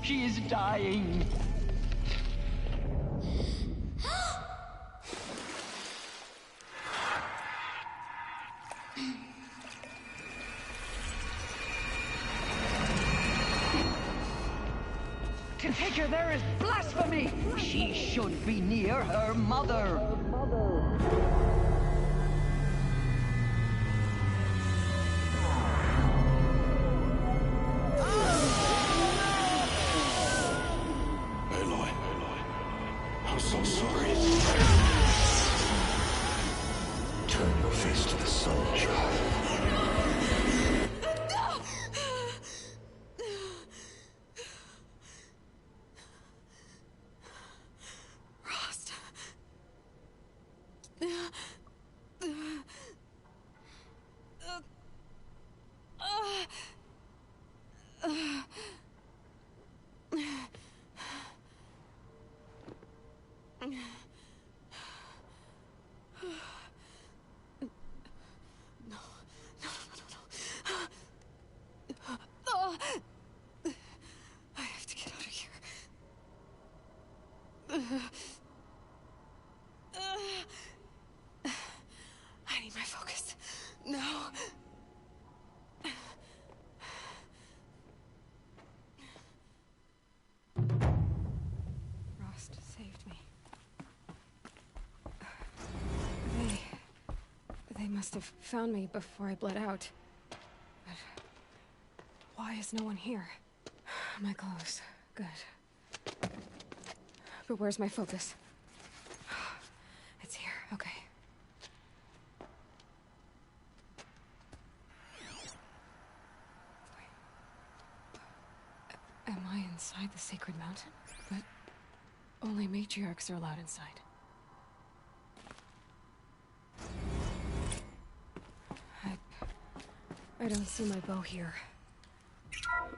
She is dying. To take her there is blasphemy. She should be near her mother. Aloy, I'm so sorry. Turn your face to the sun, child. I need my focus. No. Rost saved me. They must have found me before I bled out. But why is no one here? My clothes. Good. But where's my focus? It's here. Okay. Am I inside the sacred mountain? But only matriarchs are allowed inside. I don't see my bow here.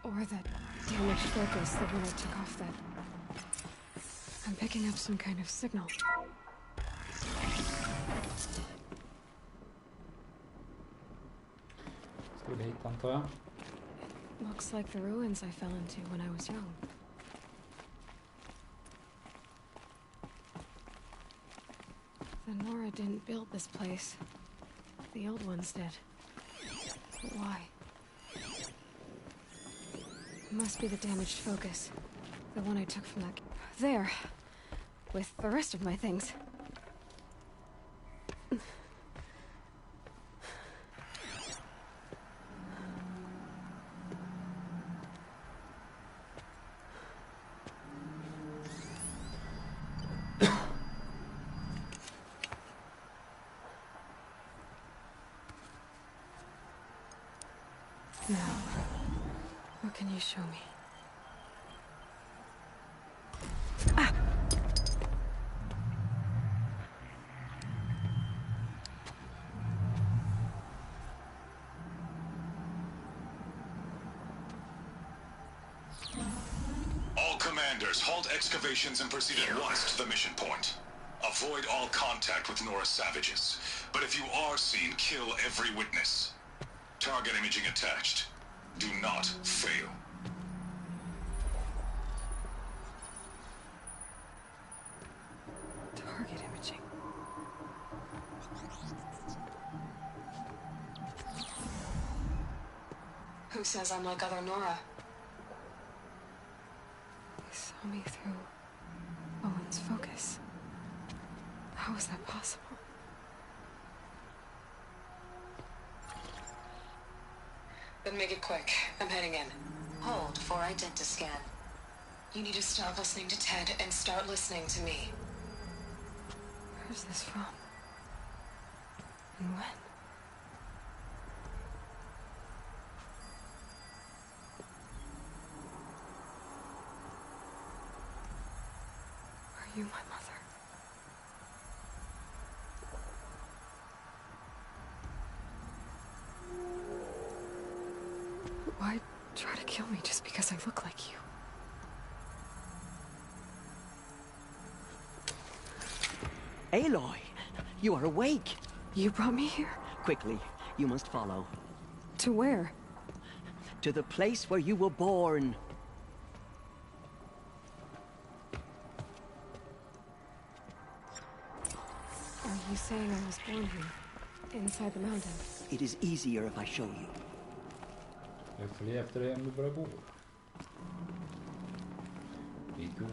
Or that damaged focus, the one I took off that... I'm picking up some kind of signal. Ska vi hit, antar jag? Looks like the ruins I fell into when I was young. The Nora didn't build this place. The old ones did. But why? It must be the damaged focus. The one I took from that... There! With the rest of my things. Now, what can you show me? All commanders, halt excavations and proceed at once to the mission point. Avoid all contact with Nora savages. But if you are seen, kill every witness. Target imaging attached. Do not fail. Target imaging. Who says I'm like other Nora? They saw me through Owen's focus. How is that possible? Then make it quick. I'm heading in. Hold for identiscan. You need to stop listening to Ted and start listening to me. Where's this from? And when? Are you my mother? Why try to kill me just because I look like you? Aloy, you are awake. You brought me here? Quickly, you must follow. To where? To the place where you were born. saying I was born here, inside the mountain. It is easier if I show you. Jag följer efter dig om du bara går. Vi går.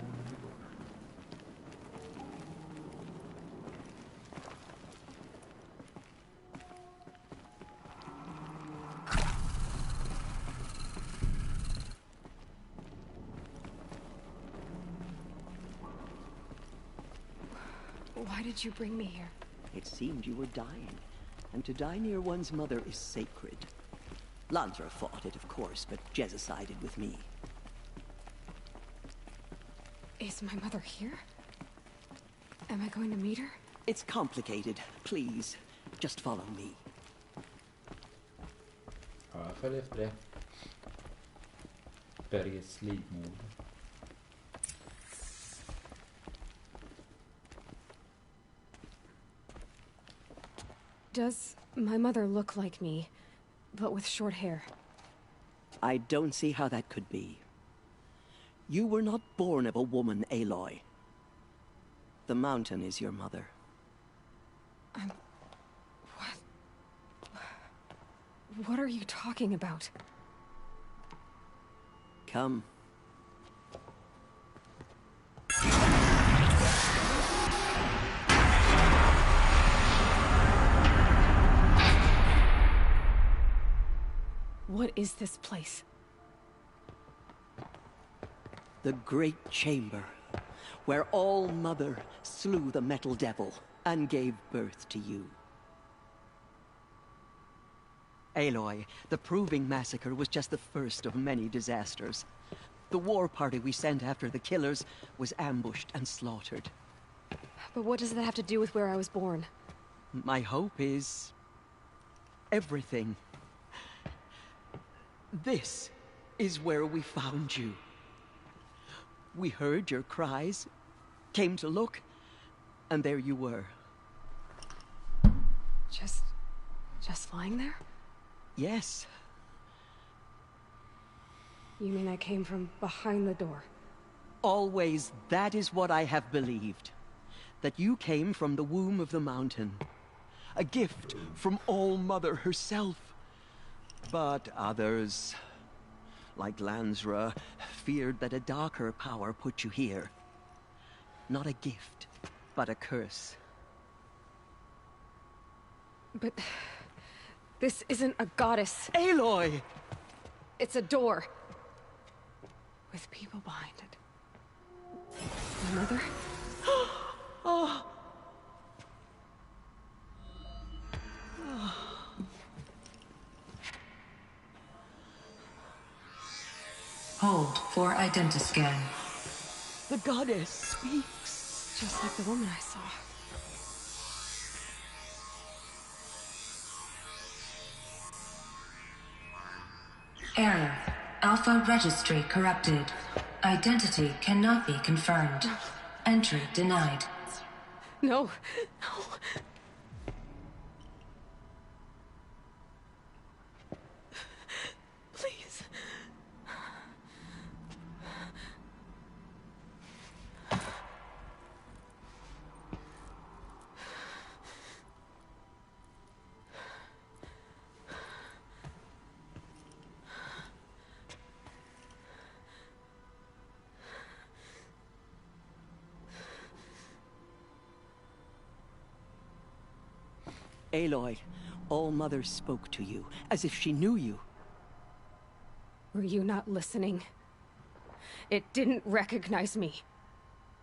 Why did you bring me here? It seemed you were dying, and to die near one's mother is sacred. Lansra fought it, of course, but Jezza sided with me. Is my mother here? Am I going to meet her? It's complicated. Please, just follow me. Ja, jag följer efter det. Bergets livmod. Does my mother look like me, but with short hair? I don't see how that could be. You were not born of a woman, Aloy. The mountain is your mother. What are you talking about? Come. What is this place? The great chamber, where All-Mother slew the metal devil and gave birth to you. Aloy, the Proving Massacre was just the first of many disasters. The war party we sent after the killers was ambushed and slaughtered. But what does that have to do with where I was born? My hope is everything. This is where we found you. We heard your cries, came to look, and there you were. Just lying there? Yes. You mean I came from behind the door? Always, that is what I have believed. That you came from the womb of the mountain. A gift from All-Mother herself. But others, like Lansra, feared that a darker power put you here. Not a gift, but a curse. But this isn't a goddess. Aloy! It's a door. With people behind it. My mother? Oh. Hold for identiscan. The goddess speaks. Just like the woman I saw. Error. Alpha registry corrupted. Identity cannot be confirmed. Entry denied. No. Please. Aloy, All-Mother spoke to you, as if she knew you. Were you not listening? It didn't recognize me.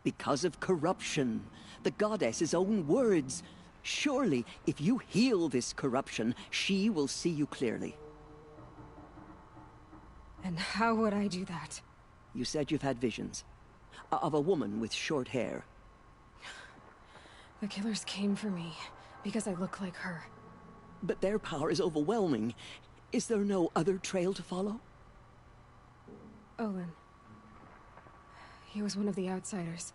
Because of corruption. The goddess's own words. Surely, if you heal this corruption, she will see you clearly. And how would I do that? You said you've had visions. Of a woman with short hair. The killers came for me. Because I look like her. But their power is overwhelming. Is there no other trail to follow? Olin. He was one of the outsiders.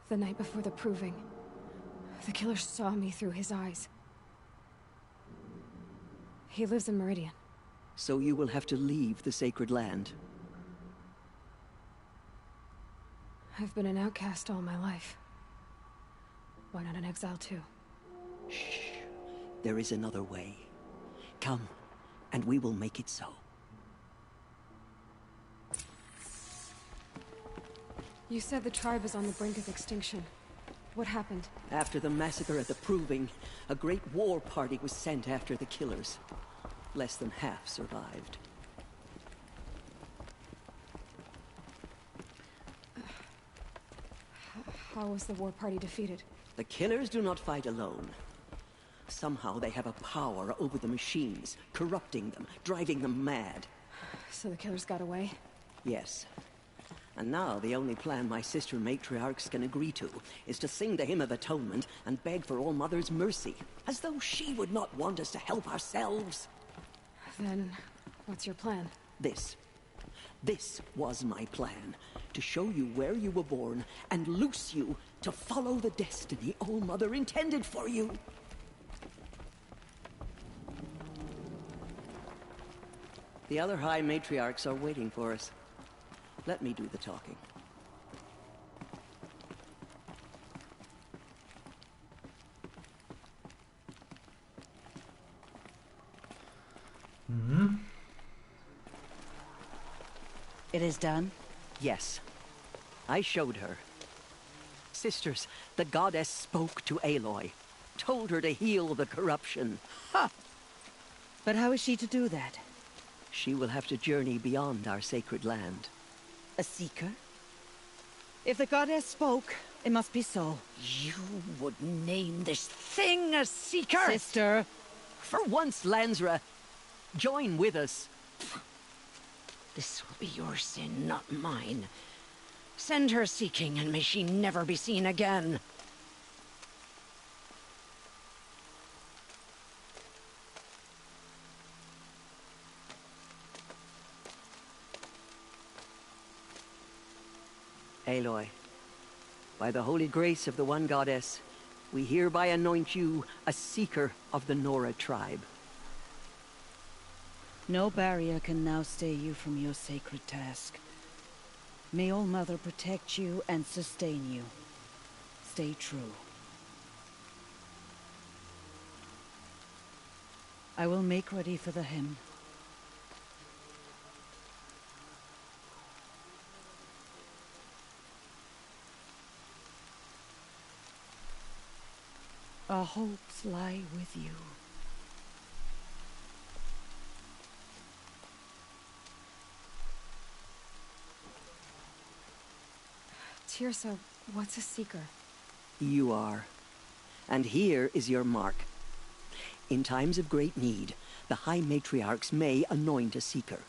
The night before the proving. The killers saw me through his eyes. He lives in Meridian. So you will have to leave the sacred land. I've been an outcast all my life. Why not an exile too? Shh. There is another way. Come, and we will make it so. You said the tribe is on the brink of extinction. What happened? After the massacre at the Proving, a great war party was sent after the killers. Less than half survived. How was the war party defeated? The killers do not fight alone. Somehow they have a power over the machines, corrupting them, driving them mad. So the killers got away? Yes. And now the only plan my sister matriarchs can agree to is to sing the Hymn of Atonement and beg for All Mother's mercy, as though she would not want us to help ourselves. Then, what's your plan? This. This was my plan. To show you where you were born and loose you to follow the destiny All Mother intended for you. The other High Matriarchs are waiting for us. Let me do the talking. It is done? Yes. I showed her. Sisters, the goddess spoke to Aloy. Told her to heal the corruption. Ha! But how is she to do that? She will have to journey beyond our sacred land. A seeker? If the goddess spoke, it must be so. You would name this thing a seeker? Sister! For once, Lansra, join with us. This will be your sin, not mine. Send her seeking, and may she never be seen again. Aloy, by the holy grace of the one goddess, we hereby anoint you a seeker of the Nora tribe. No barrier can now stay you from your sacred task. May All Mother protect you and sustain you. Stay true. I will make ready for the hymn. Our hopes lie with you. Tirsa, what's a seeker? You are. And here is your mark. In times of great need, the High Matriarchs may anoint a seeker.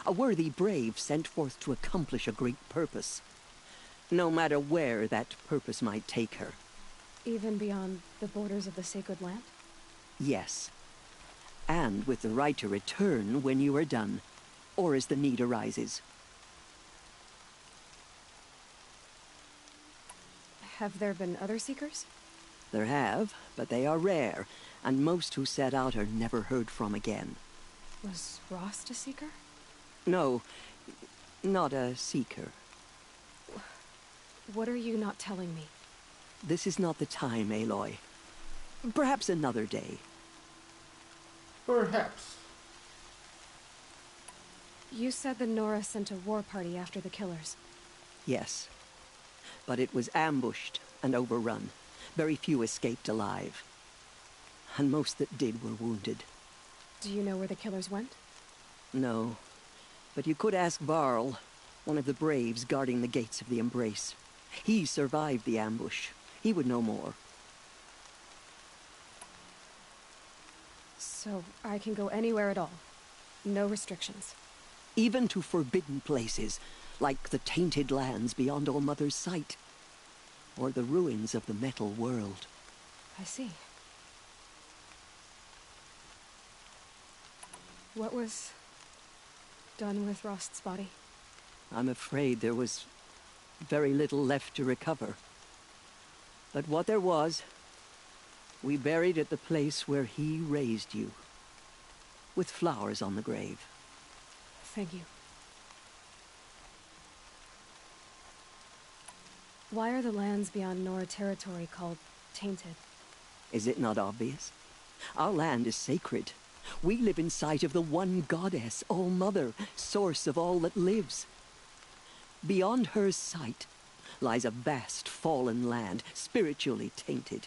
A worthy brave sent forth to accomplish a great purpose. No matter where that purpose might take her. Even beyond the borders of the sacred land? Yes. And with the right to return when you are done, or as the need arises. Have there been other seekers? There have, but they are rare, and most who set out are never heard from again. Was Rost a seeker? No, not a seeker. What are you not telling me? This is not the time, Aloy. Perhaps another day. Perhaps. You said the Nora sent a war party after the killers. Yes. But it was ambushed and overrun. Very few escaped alive. And most that did were wounded. Do you know where the killers went? No. But you could ask Varl, one of the braves guarding the gates of the Embrace. He survived the ambush. He would know more. So I can go anywhere at all? No restrictions? Even to forbidden places, like the tainted lands beyond All Mother's sight. Or the ruins of the metal world. I see. What was done with Rost's body? I'm afraid there was very little left to recover. But what there was, we buried at the place where he raised you. With flowers on the grave. Thank you. Why are the lands beyond Nora territory called tainted? Is it not obvious? Our land is sacred. We live in sight of the one goddess, All-Mother, source of all that lives. Beyond her sight lies a vast fallen land, spiritually tainted.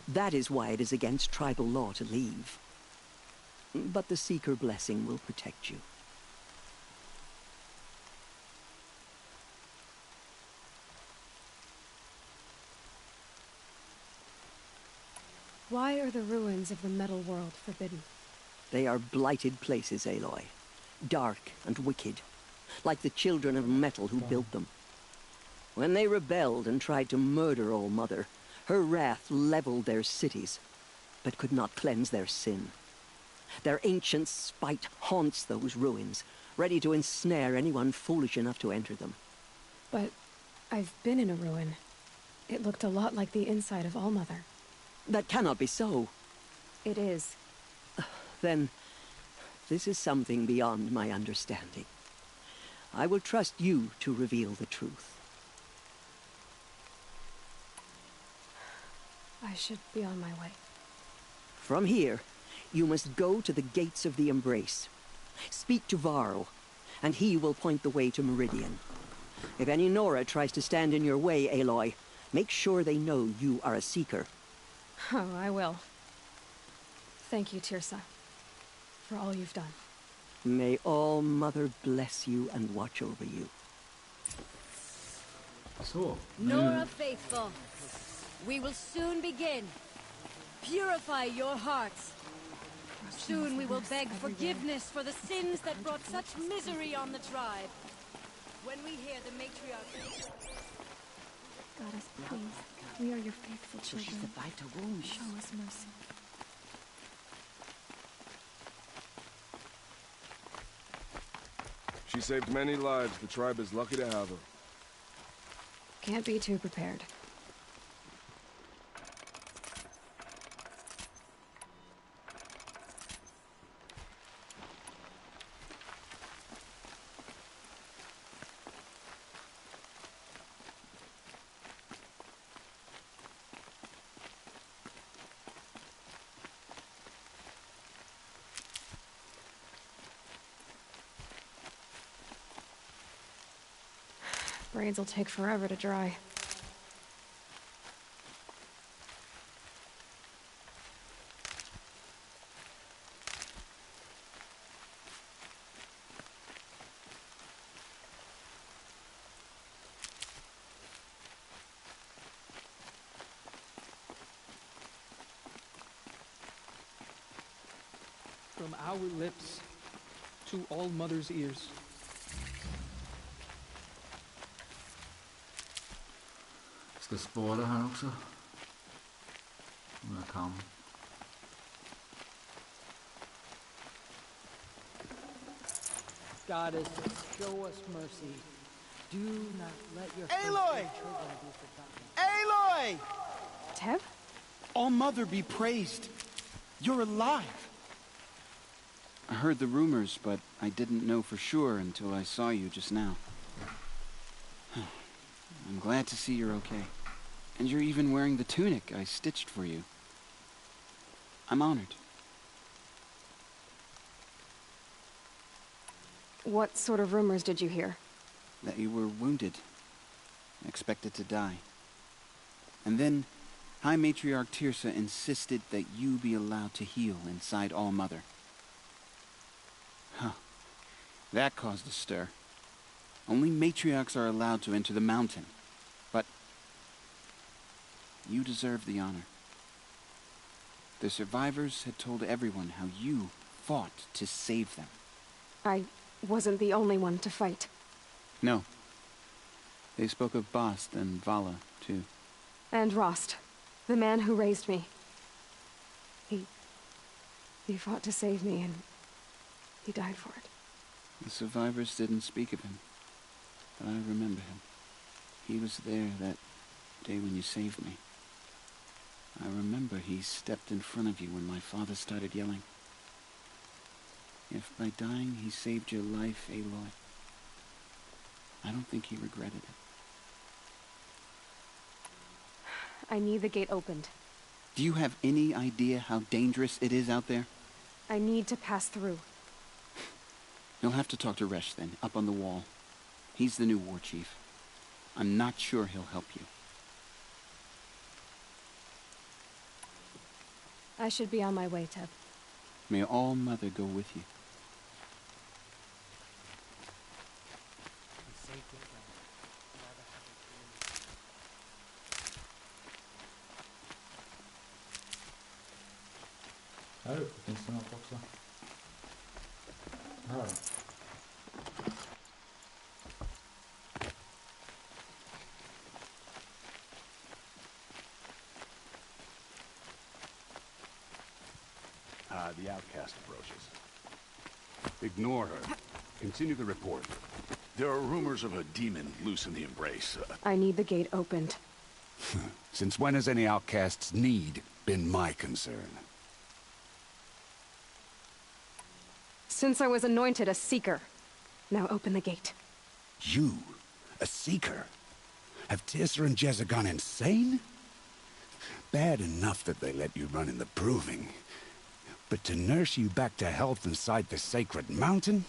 That is why it is against tribal law to leave. But the Seeker blessing will protect you. Why are the ruins of the metal world forbidden? They are blighted places, Aloy. Dark and wicked, like the children of metal who built them. When they rebelled and tried to murder All-Mother, her wrath leveled their cities, but could not cleanse their sin. Their ancient spite haunts those ruins, ready to ensnare anyone foolish enough to enter them. But I've been in a ruin. It looked a lot like the inside of All-Mother. That cannot be so. It is. Then, this is something beyond my understanding. I will trust you to reveal the truth. I should be on my way. From here, you must go to the gates of the Embrace. Speak to Varl, and he will point the way to Meridian. If any Nora tries to stand in your way, Aloy, make sure they know you are a Seeker. Oh, I will. Thank you, Tirsa, for all you've done. May All-Mother bless you and watch over you. Så. Nora faithful, we will soon begin. Purify your hearts. Soon we will beg forgiveness for the sins that brought such misery on the tribe. When we hear the matriarch... Goddess, please. We are your faithful children. She survived her wounds. Show us mercy. She saved many lives. The tribe is lucky to have her. Can't be too prepared. Braids will take forever to dry. From our lips to All-Mother's ears. Jag ska spara här också. Om jag kan. Goddess, show us mercy. Do not let your Aloy! children be forgotten. Aloy! Tev? All-Mother be praised. You're alive. I heard the rumors, but I didn't know for sure until I saw you just now. I'm glad to see you're okay. And you're even wearing the tunic I stitched for you. I'm honored. What sort of rumors did you hear? That you were wounded. Expected to die. And then, High Matriarch Tirsa insisted that you be allowed to heal inside All-Mother. Huh. That caused a stir. Only matriarchs are allowed to enter the mountain. But you deserve the honor. The survivors had told everyone how you fought to save them. I wasn't the only one to fight. No. They spoke of Bast and Vala, too. And Rost, the man who raised me. He fought to save me, and he died for it. The survivors didn't speak of him, but I remember him. He was there that day when you saved me. I remember he stepped in front of you when my father started yelling. If by dying he saved your life, Aloy, I don't think he regretted it. I need the gate opened. Do you have any idea how dangerous it is out there? I need to pass through. You'll have to talk to Resh then, up on the wall. He's the new war chief. I'm not sure he'll help you. I should be on my way, Teb. May All Mother go with you. Här uppe finns det något också. Här då. The outcast approaches. Ignore her. Continue the report. There are rumors of a demon loose in the embrace. I need the gate opened. Since when has any outcast's need been my concern? Since I was anointed a seeker. Now open the gate. You? A seeker? Have Tirsa and Jezza gone insane? Bad enough that they let you run in the proving. But to nurse you back to health inside the sacred mountain?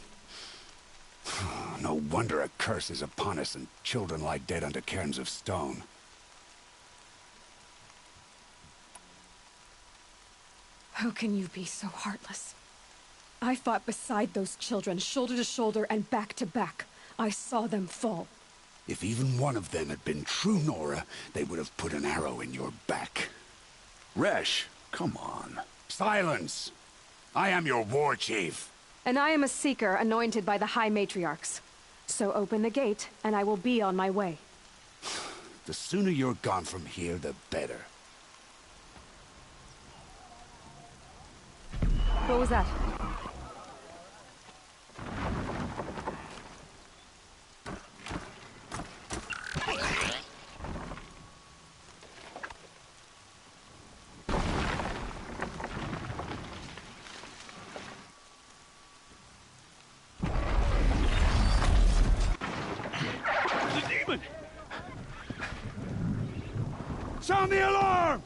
No wonder a curse is upon us and children lie dead under cairns of stone. How can you be so heartless? I fought beside those children, shoulder to shoulder and back to back. I saw them fall. If even one of them had been true Nora, they would have put an arrow in your back. Resh, come on. Silence! I am your war chief. And I am a seeker anointed by the High Matriarchs. So open the gate, and I will be on my way. The sooner you're gone from here, the better. What was that? Sound the alarm!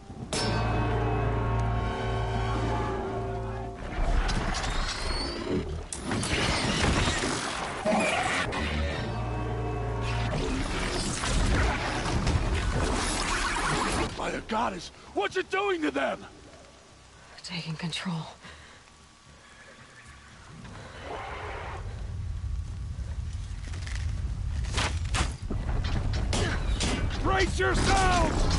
By the goddess, what's it doing to them? Taking control. Brace yourselves!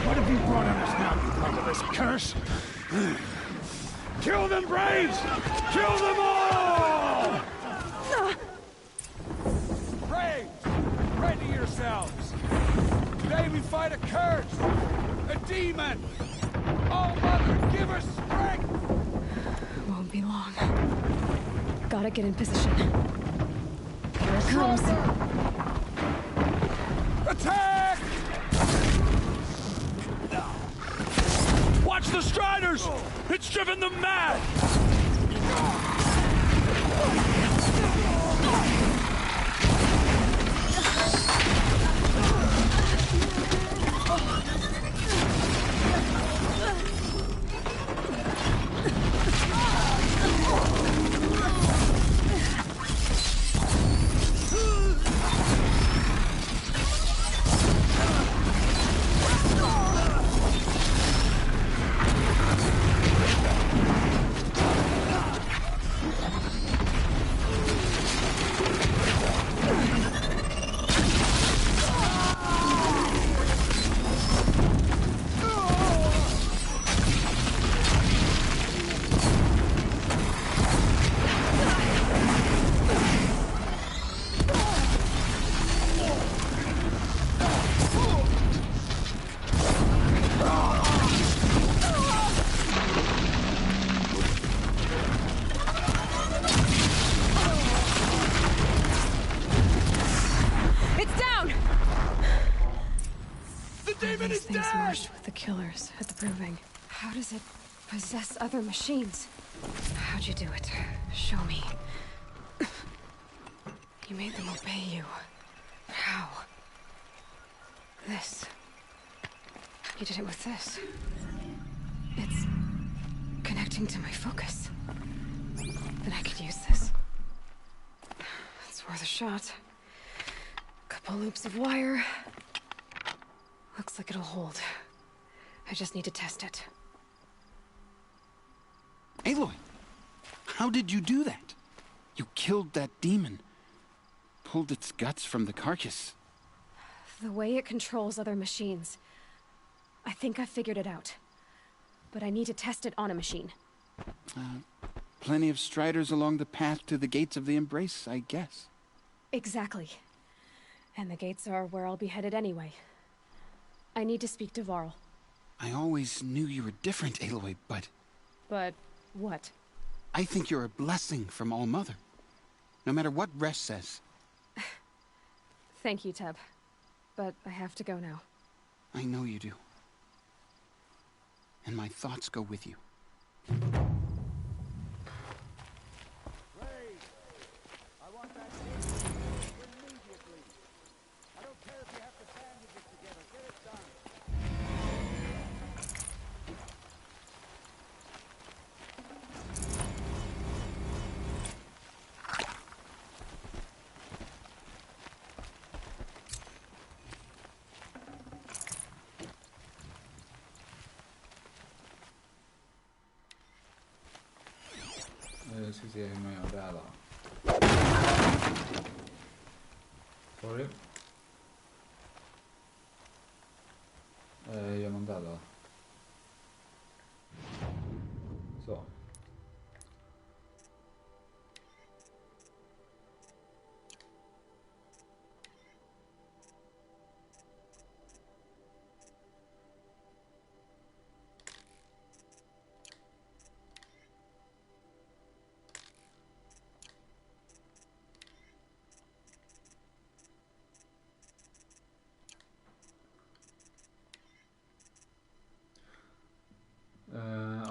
What have you brought on us now, you motherless curse? Kill them, Braves! Kill them all! Braves, ready yourselves! Today we fight a curse, a demon! Oh, Mother, give us strength! Won't be long. Gotta get in position. Here it comes. Attack! Watch the Striders! It's driven them mad! These things merged with the killers at the proving. How does it possess other machines? How'd you do it? Show me. You made them obey you. How? This. You did it with this. It's connecting to my focus. Then I could use this. It's worth a shot. Couple loops of wire. Looks like it'll hold. I just need to test it. Aloy, how did you do that? You killed that demon. Pulled its guts from the carcass. The way it controls other machines. I think I figured it out. But I need to test it on a machine. Plenty of striders along the path to the gates of the Embrace, I guess. Exactly. And the gates are where I'll be headed anyway. I need to speak to Varl. I always knew you were different, Aloy, but... But what? I think you're a blessing from All-Mother. No matter what Resh says. Thank you, Teb. But I have to go now. I know you do. And my thoughts go with you. Nu ska vi se hur man gör det här då. Sorry. Hur gör man det då? Så.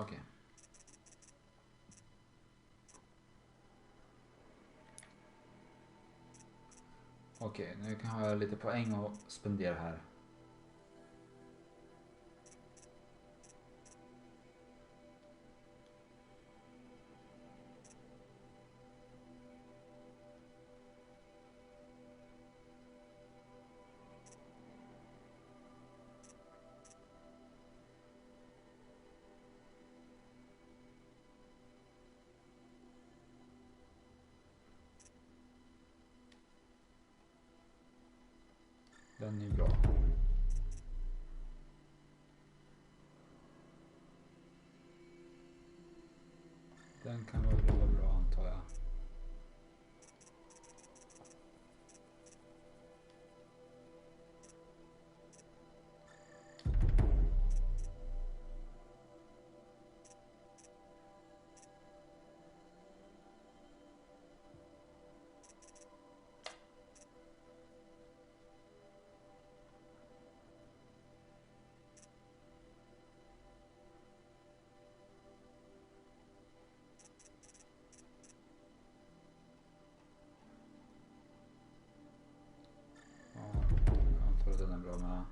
Okej. Okej, nu kan jag ha lite poäng att spendera här. Den är bra. Den kan vara bra antar jag. Den är bra med.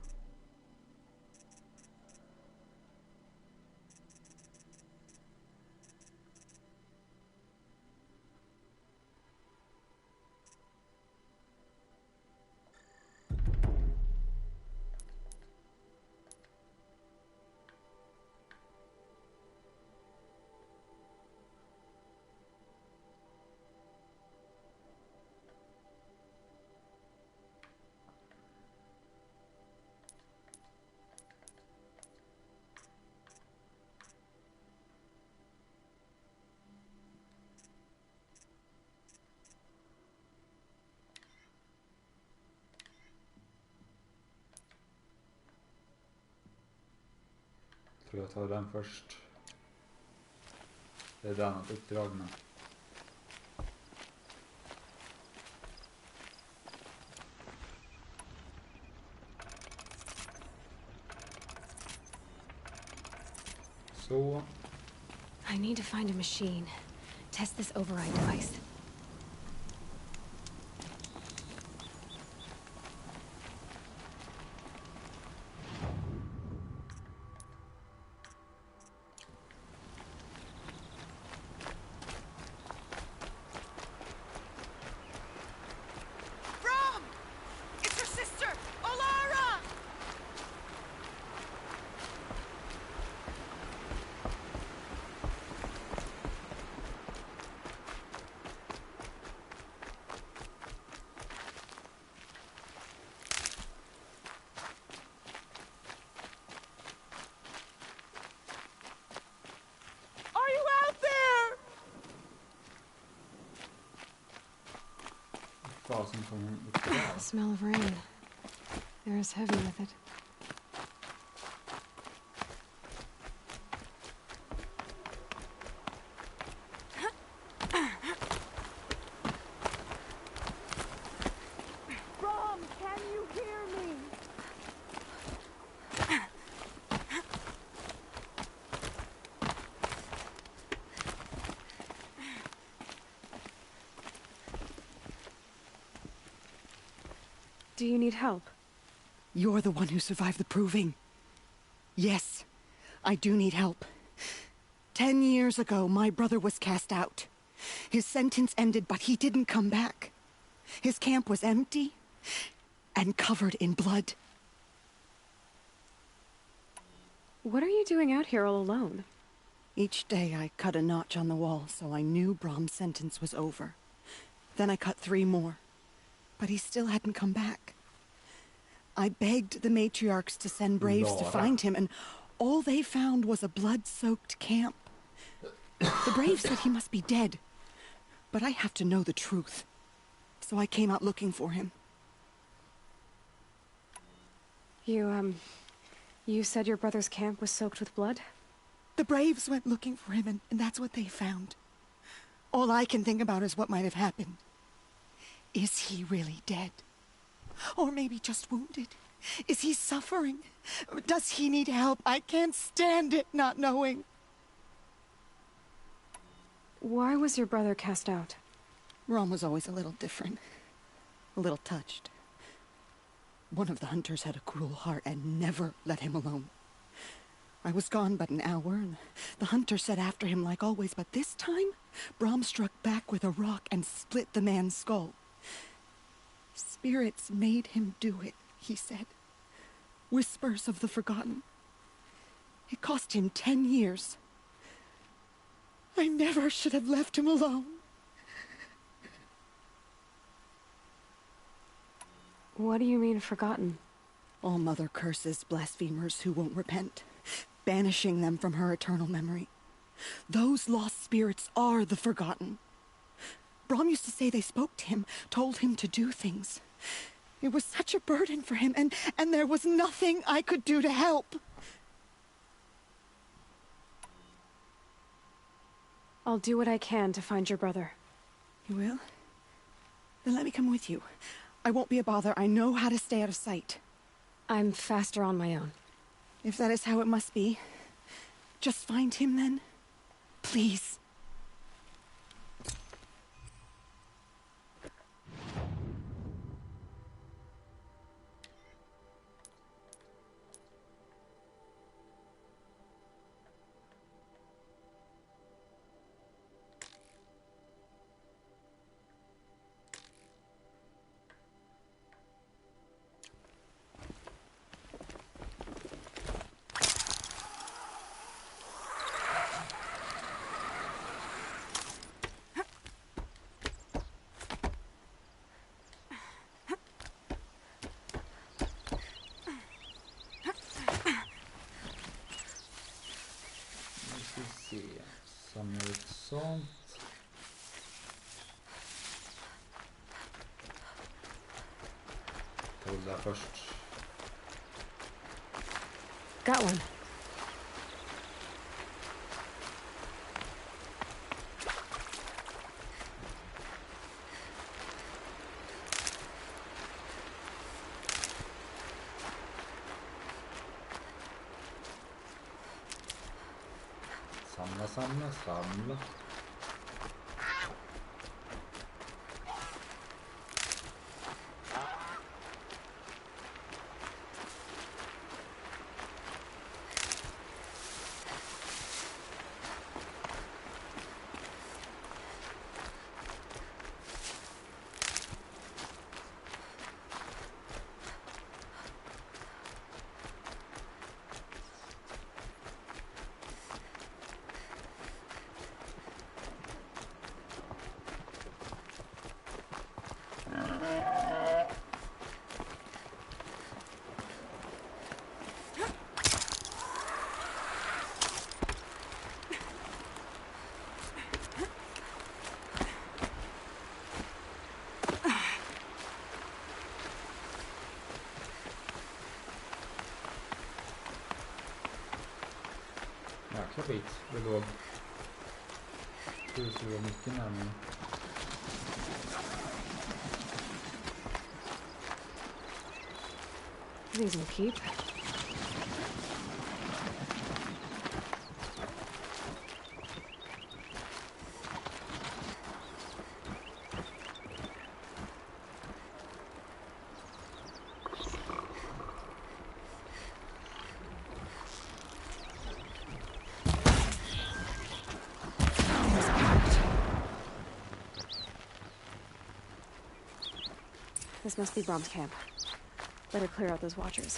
Tror jag tar den först. Det är ett annat uppdrag nu. Så. I need to find a machine. Test this override device. fasen kom hon upp The där? smell of rain. Air is heavy with it. Brom, can you hear me? Do you need help? You're the one who survived the proving. Yes, I do need help. 10 years ago, my brother was cast out. His sentence ended, but he didn't come back. His camp was empty and covered in blood. What are you doing out here all alone? Each day I cut a notch on the wall, so I knew Brom's sentence was over. Then I cut 3 more, but he still hadn't come back. I begged the matriarchs to send braves to find him, and all they found was a blood-soaked camp. The braves said he must be dead, but I have to know the truth. So I came out looking for him. You said your brother's camp was soaked with blood? The braves went looking for him, and that's what they found. All I can think about is what might have happened. Is he really dead? Or maybe just wounded? Is he suffering? Does he need help? I can't stand it not knowing. Why was your brother cast out? Rom was always a little different. A little touched. One of the hunters had a cruel heart and never let him alone. I was gone but an hour, and the hunter set after him like always, but this time, Brom struck back with a rock and split the man's skull. Spirits made him do it, he said. Whispers of the forgotten. It cost him 10 years. I never should have left him alone. What do you mean, forgotten? All Mother curses blasphemers who won't repent, banishing them from her eternal memory. Those lost spirits are the forgotten. Brom used to say they spoke to him, told him to do things. It was such a burden for him, and there was nothing I could do to help. I'll do what I can to find your brother. You will? Then let me come with you. I won't be a bother. I know how to stay out of sight. I'm faster on my own. If that is how it must be, just find him then. Please. Samla ut sånt. Ta det där först. Got one. Samla. Jäkla bit det låg. Det var mycket närmare. These will keep. This must be Brom's camp. Better clear out those watchers.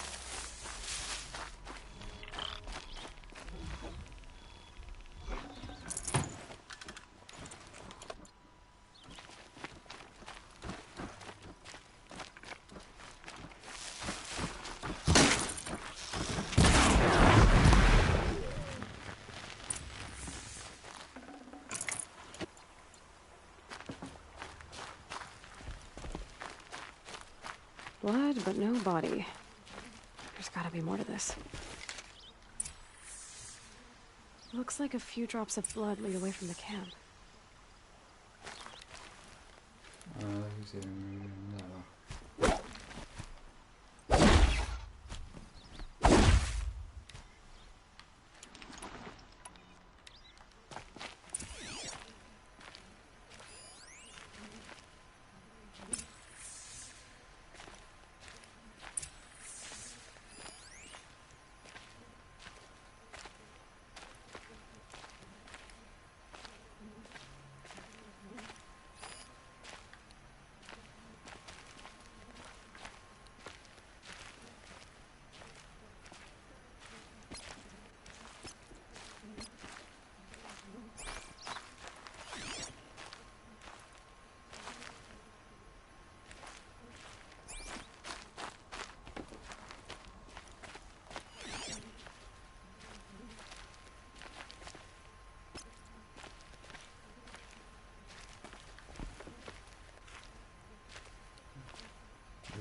Blood, but no body. There's gotta be more to this. Looks like a few drops of blood lead away from the camp.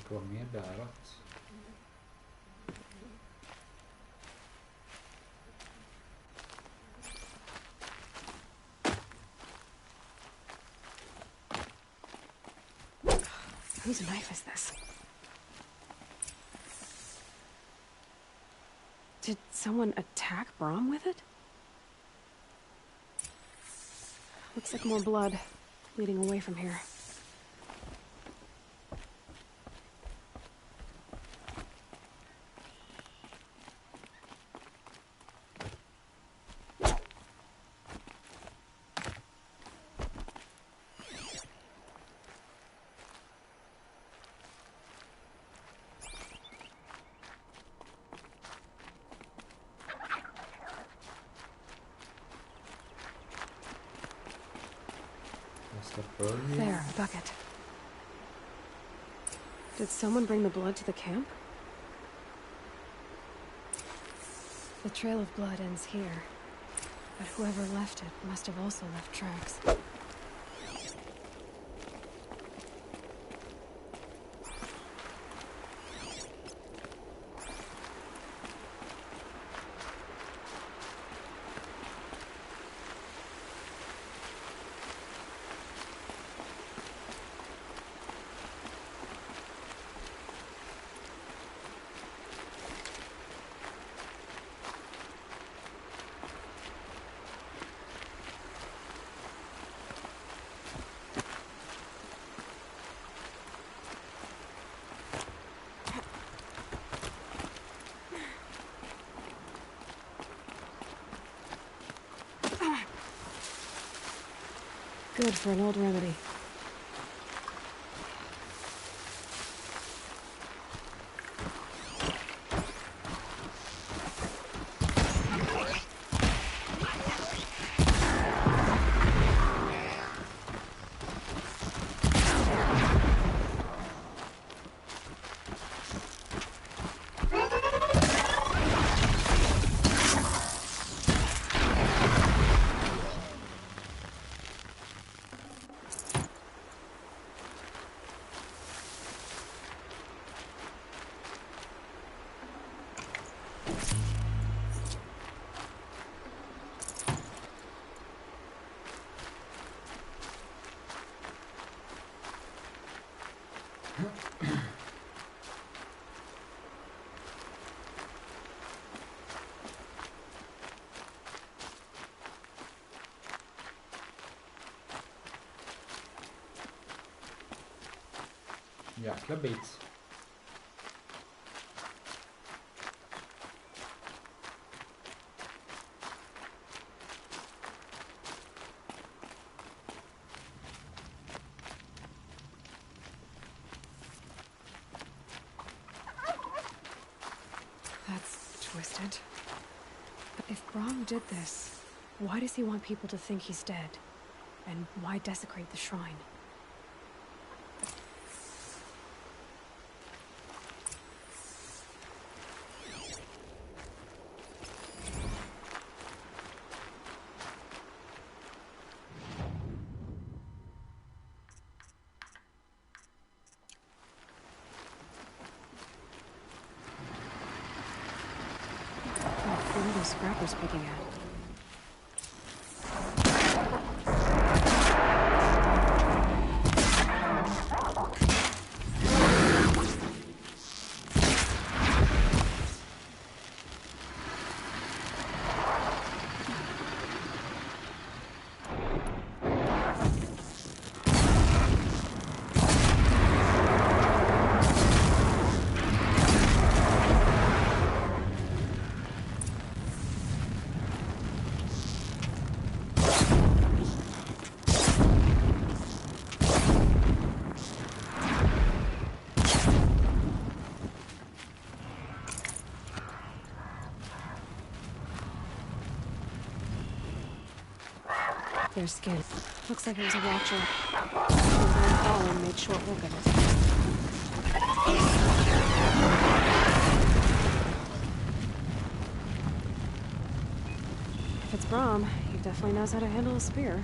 Det var mer bärat. Whose knife is this? Did someone attack Brom with it? Looks like more blood leading away from here. There, a bucket. Did someone bring the blood to the camp? The trail of blood ends here, but whoever left it must have also left tracks. Good for an old remedy. Jäkla bit. That's twisted. But if Brahm did this, why does he want people to think he's dead? And why desecrate the shrine? What are those scrappers picking at? Their skin. Looks like it was a watcher. Fallen made short work of it. If it's Brahm, he definitely knows how to handle a spear.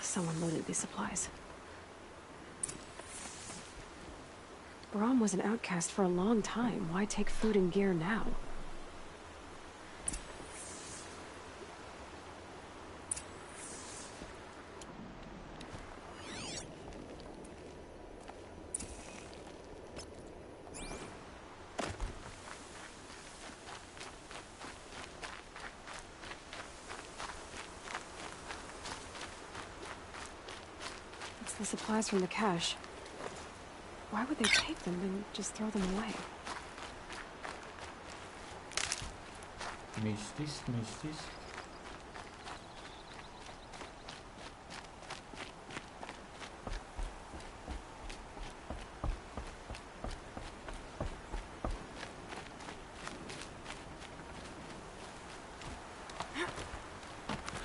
Someone loaded these supplies. Brahm was an outcast for a long time. Why take food and gear now? The supplies from the cache. Why would they take them and just throw them away? Mystiskt, mystiskt.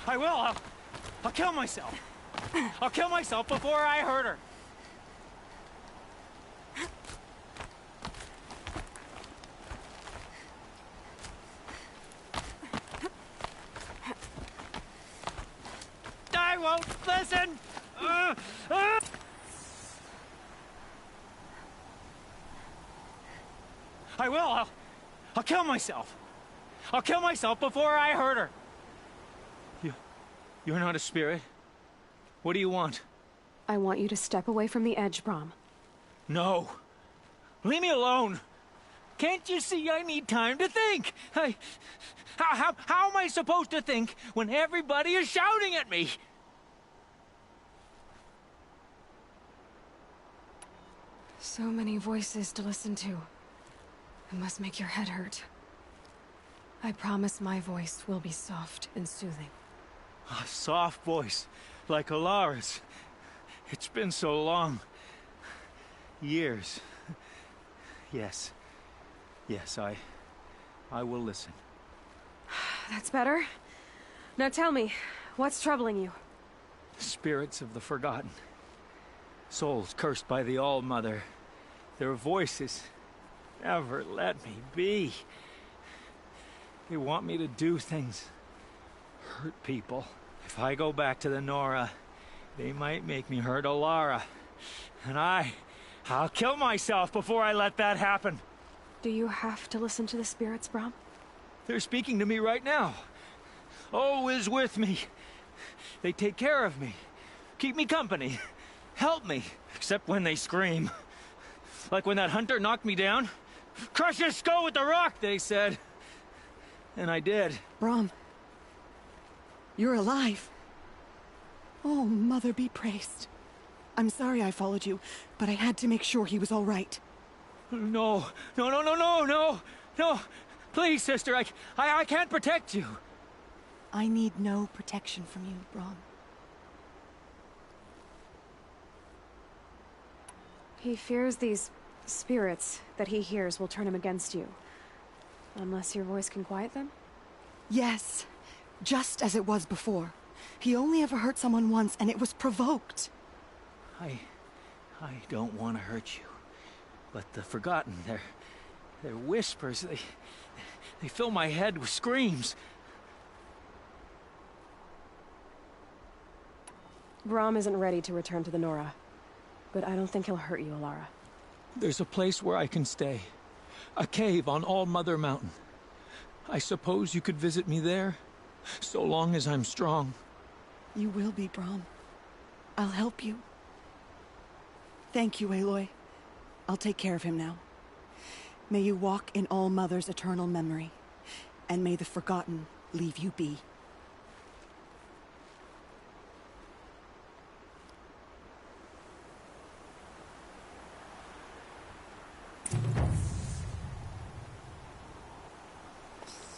I will. I'll kill myself. I'll kill myself before I hurt her. I won't listen. I will. I'll kill myself. I'll kill myself before I hurt her. You're not a spirit. What do you want? I want you to step away from the edge, Brahm. No. Leave me alone. Can't you see I need time to think? How am I supposed to think when everybody is shouting at me? So many voices to listen to. It must make your head hurt. I promise my voice will be soft and soothing. A soft voice, like Alara's. It's been so long. Years. Yes. Yes, I will listen. That's better. Now tell me, what's troubling you? Spirits of the forgotten. Souls cursed by the All-Mother. Their voices never let me be. They want me to do things, hurt people. If I go back to the Nora, they might make me hurt Alara. And I'll kill myself before I let that happen. Do you have to listen to the spirits, Brom? They're speaking to me right now. Oh is with me. They take care of me, keep me company, help me, except when they scream. Like when that hunter knocked me down. Crush his skull with the rock, they said. And I did. Brom, you're alive. Oh, Mother be praised. I'm sorry I followed you, but I had to make sure he was all right. No. Please, sister, I can't protect you. I need no protection from you, Brom. He fears these spirits that he hears will turn him against you. Unless your voice can quiet them? Yes, just as it was before. He only ever hurt someone once, and it was provoked. I don't want to hurt you. But the forgotten, their whispers, they fill my head with screams. Brom isn't ready to return to the Nora, but I don't think he'll hurt you, Alara. There's a place where I can stay. A cave on All-Mother Mountain. I suppose you could visit me there, so long as I'm strong. You will be, Brom. I'll help you. Thank you, Aloy. I'll take care of him now. May you walk in All-Mother's eternal memory, and may the forgotten leave you be.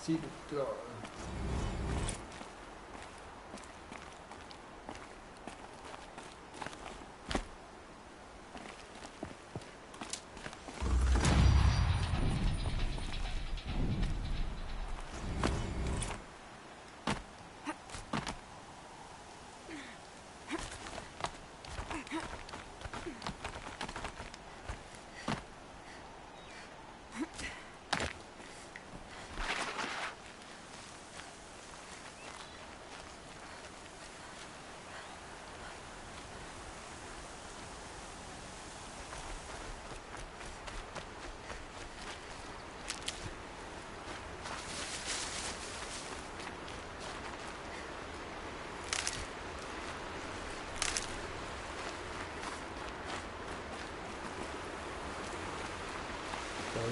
Idag. En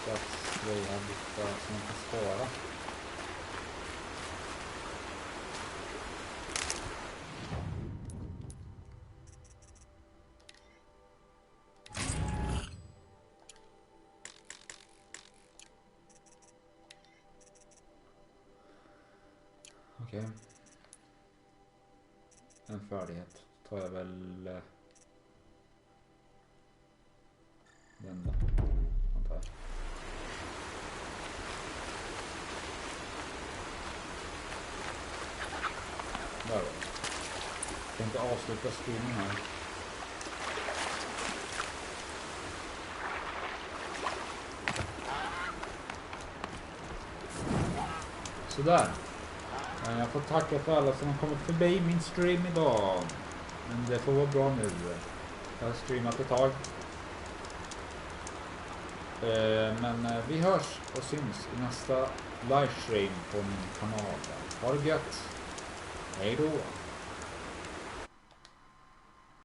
slags grej här borta som man kan spara. Okej. En färdighet tar jag väl den då. Där var det. Jag tänkte avsluta streamen här. Sådär. Jag får tacka för alla som har kommit förbi min stream idag. Men det får vara bra nu. Jag har streamat ett tag. Men vi hörs och syns i nästa livestream på min kanal. Ha det gött. Hej då.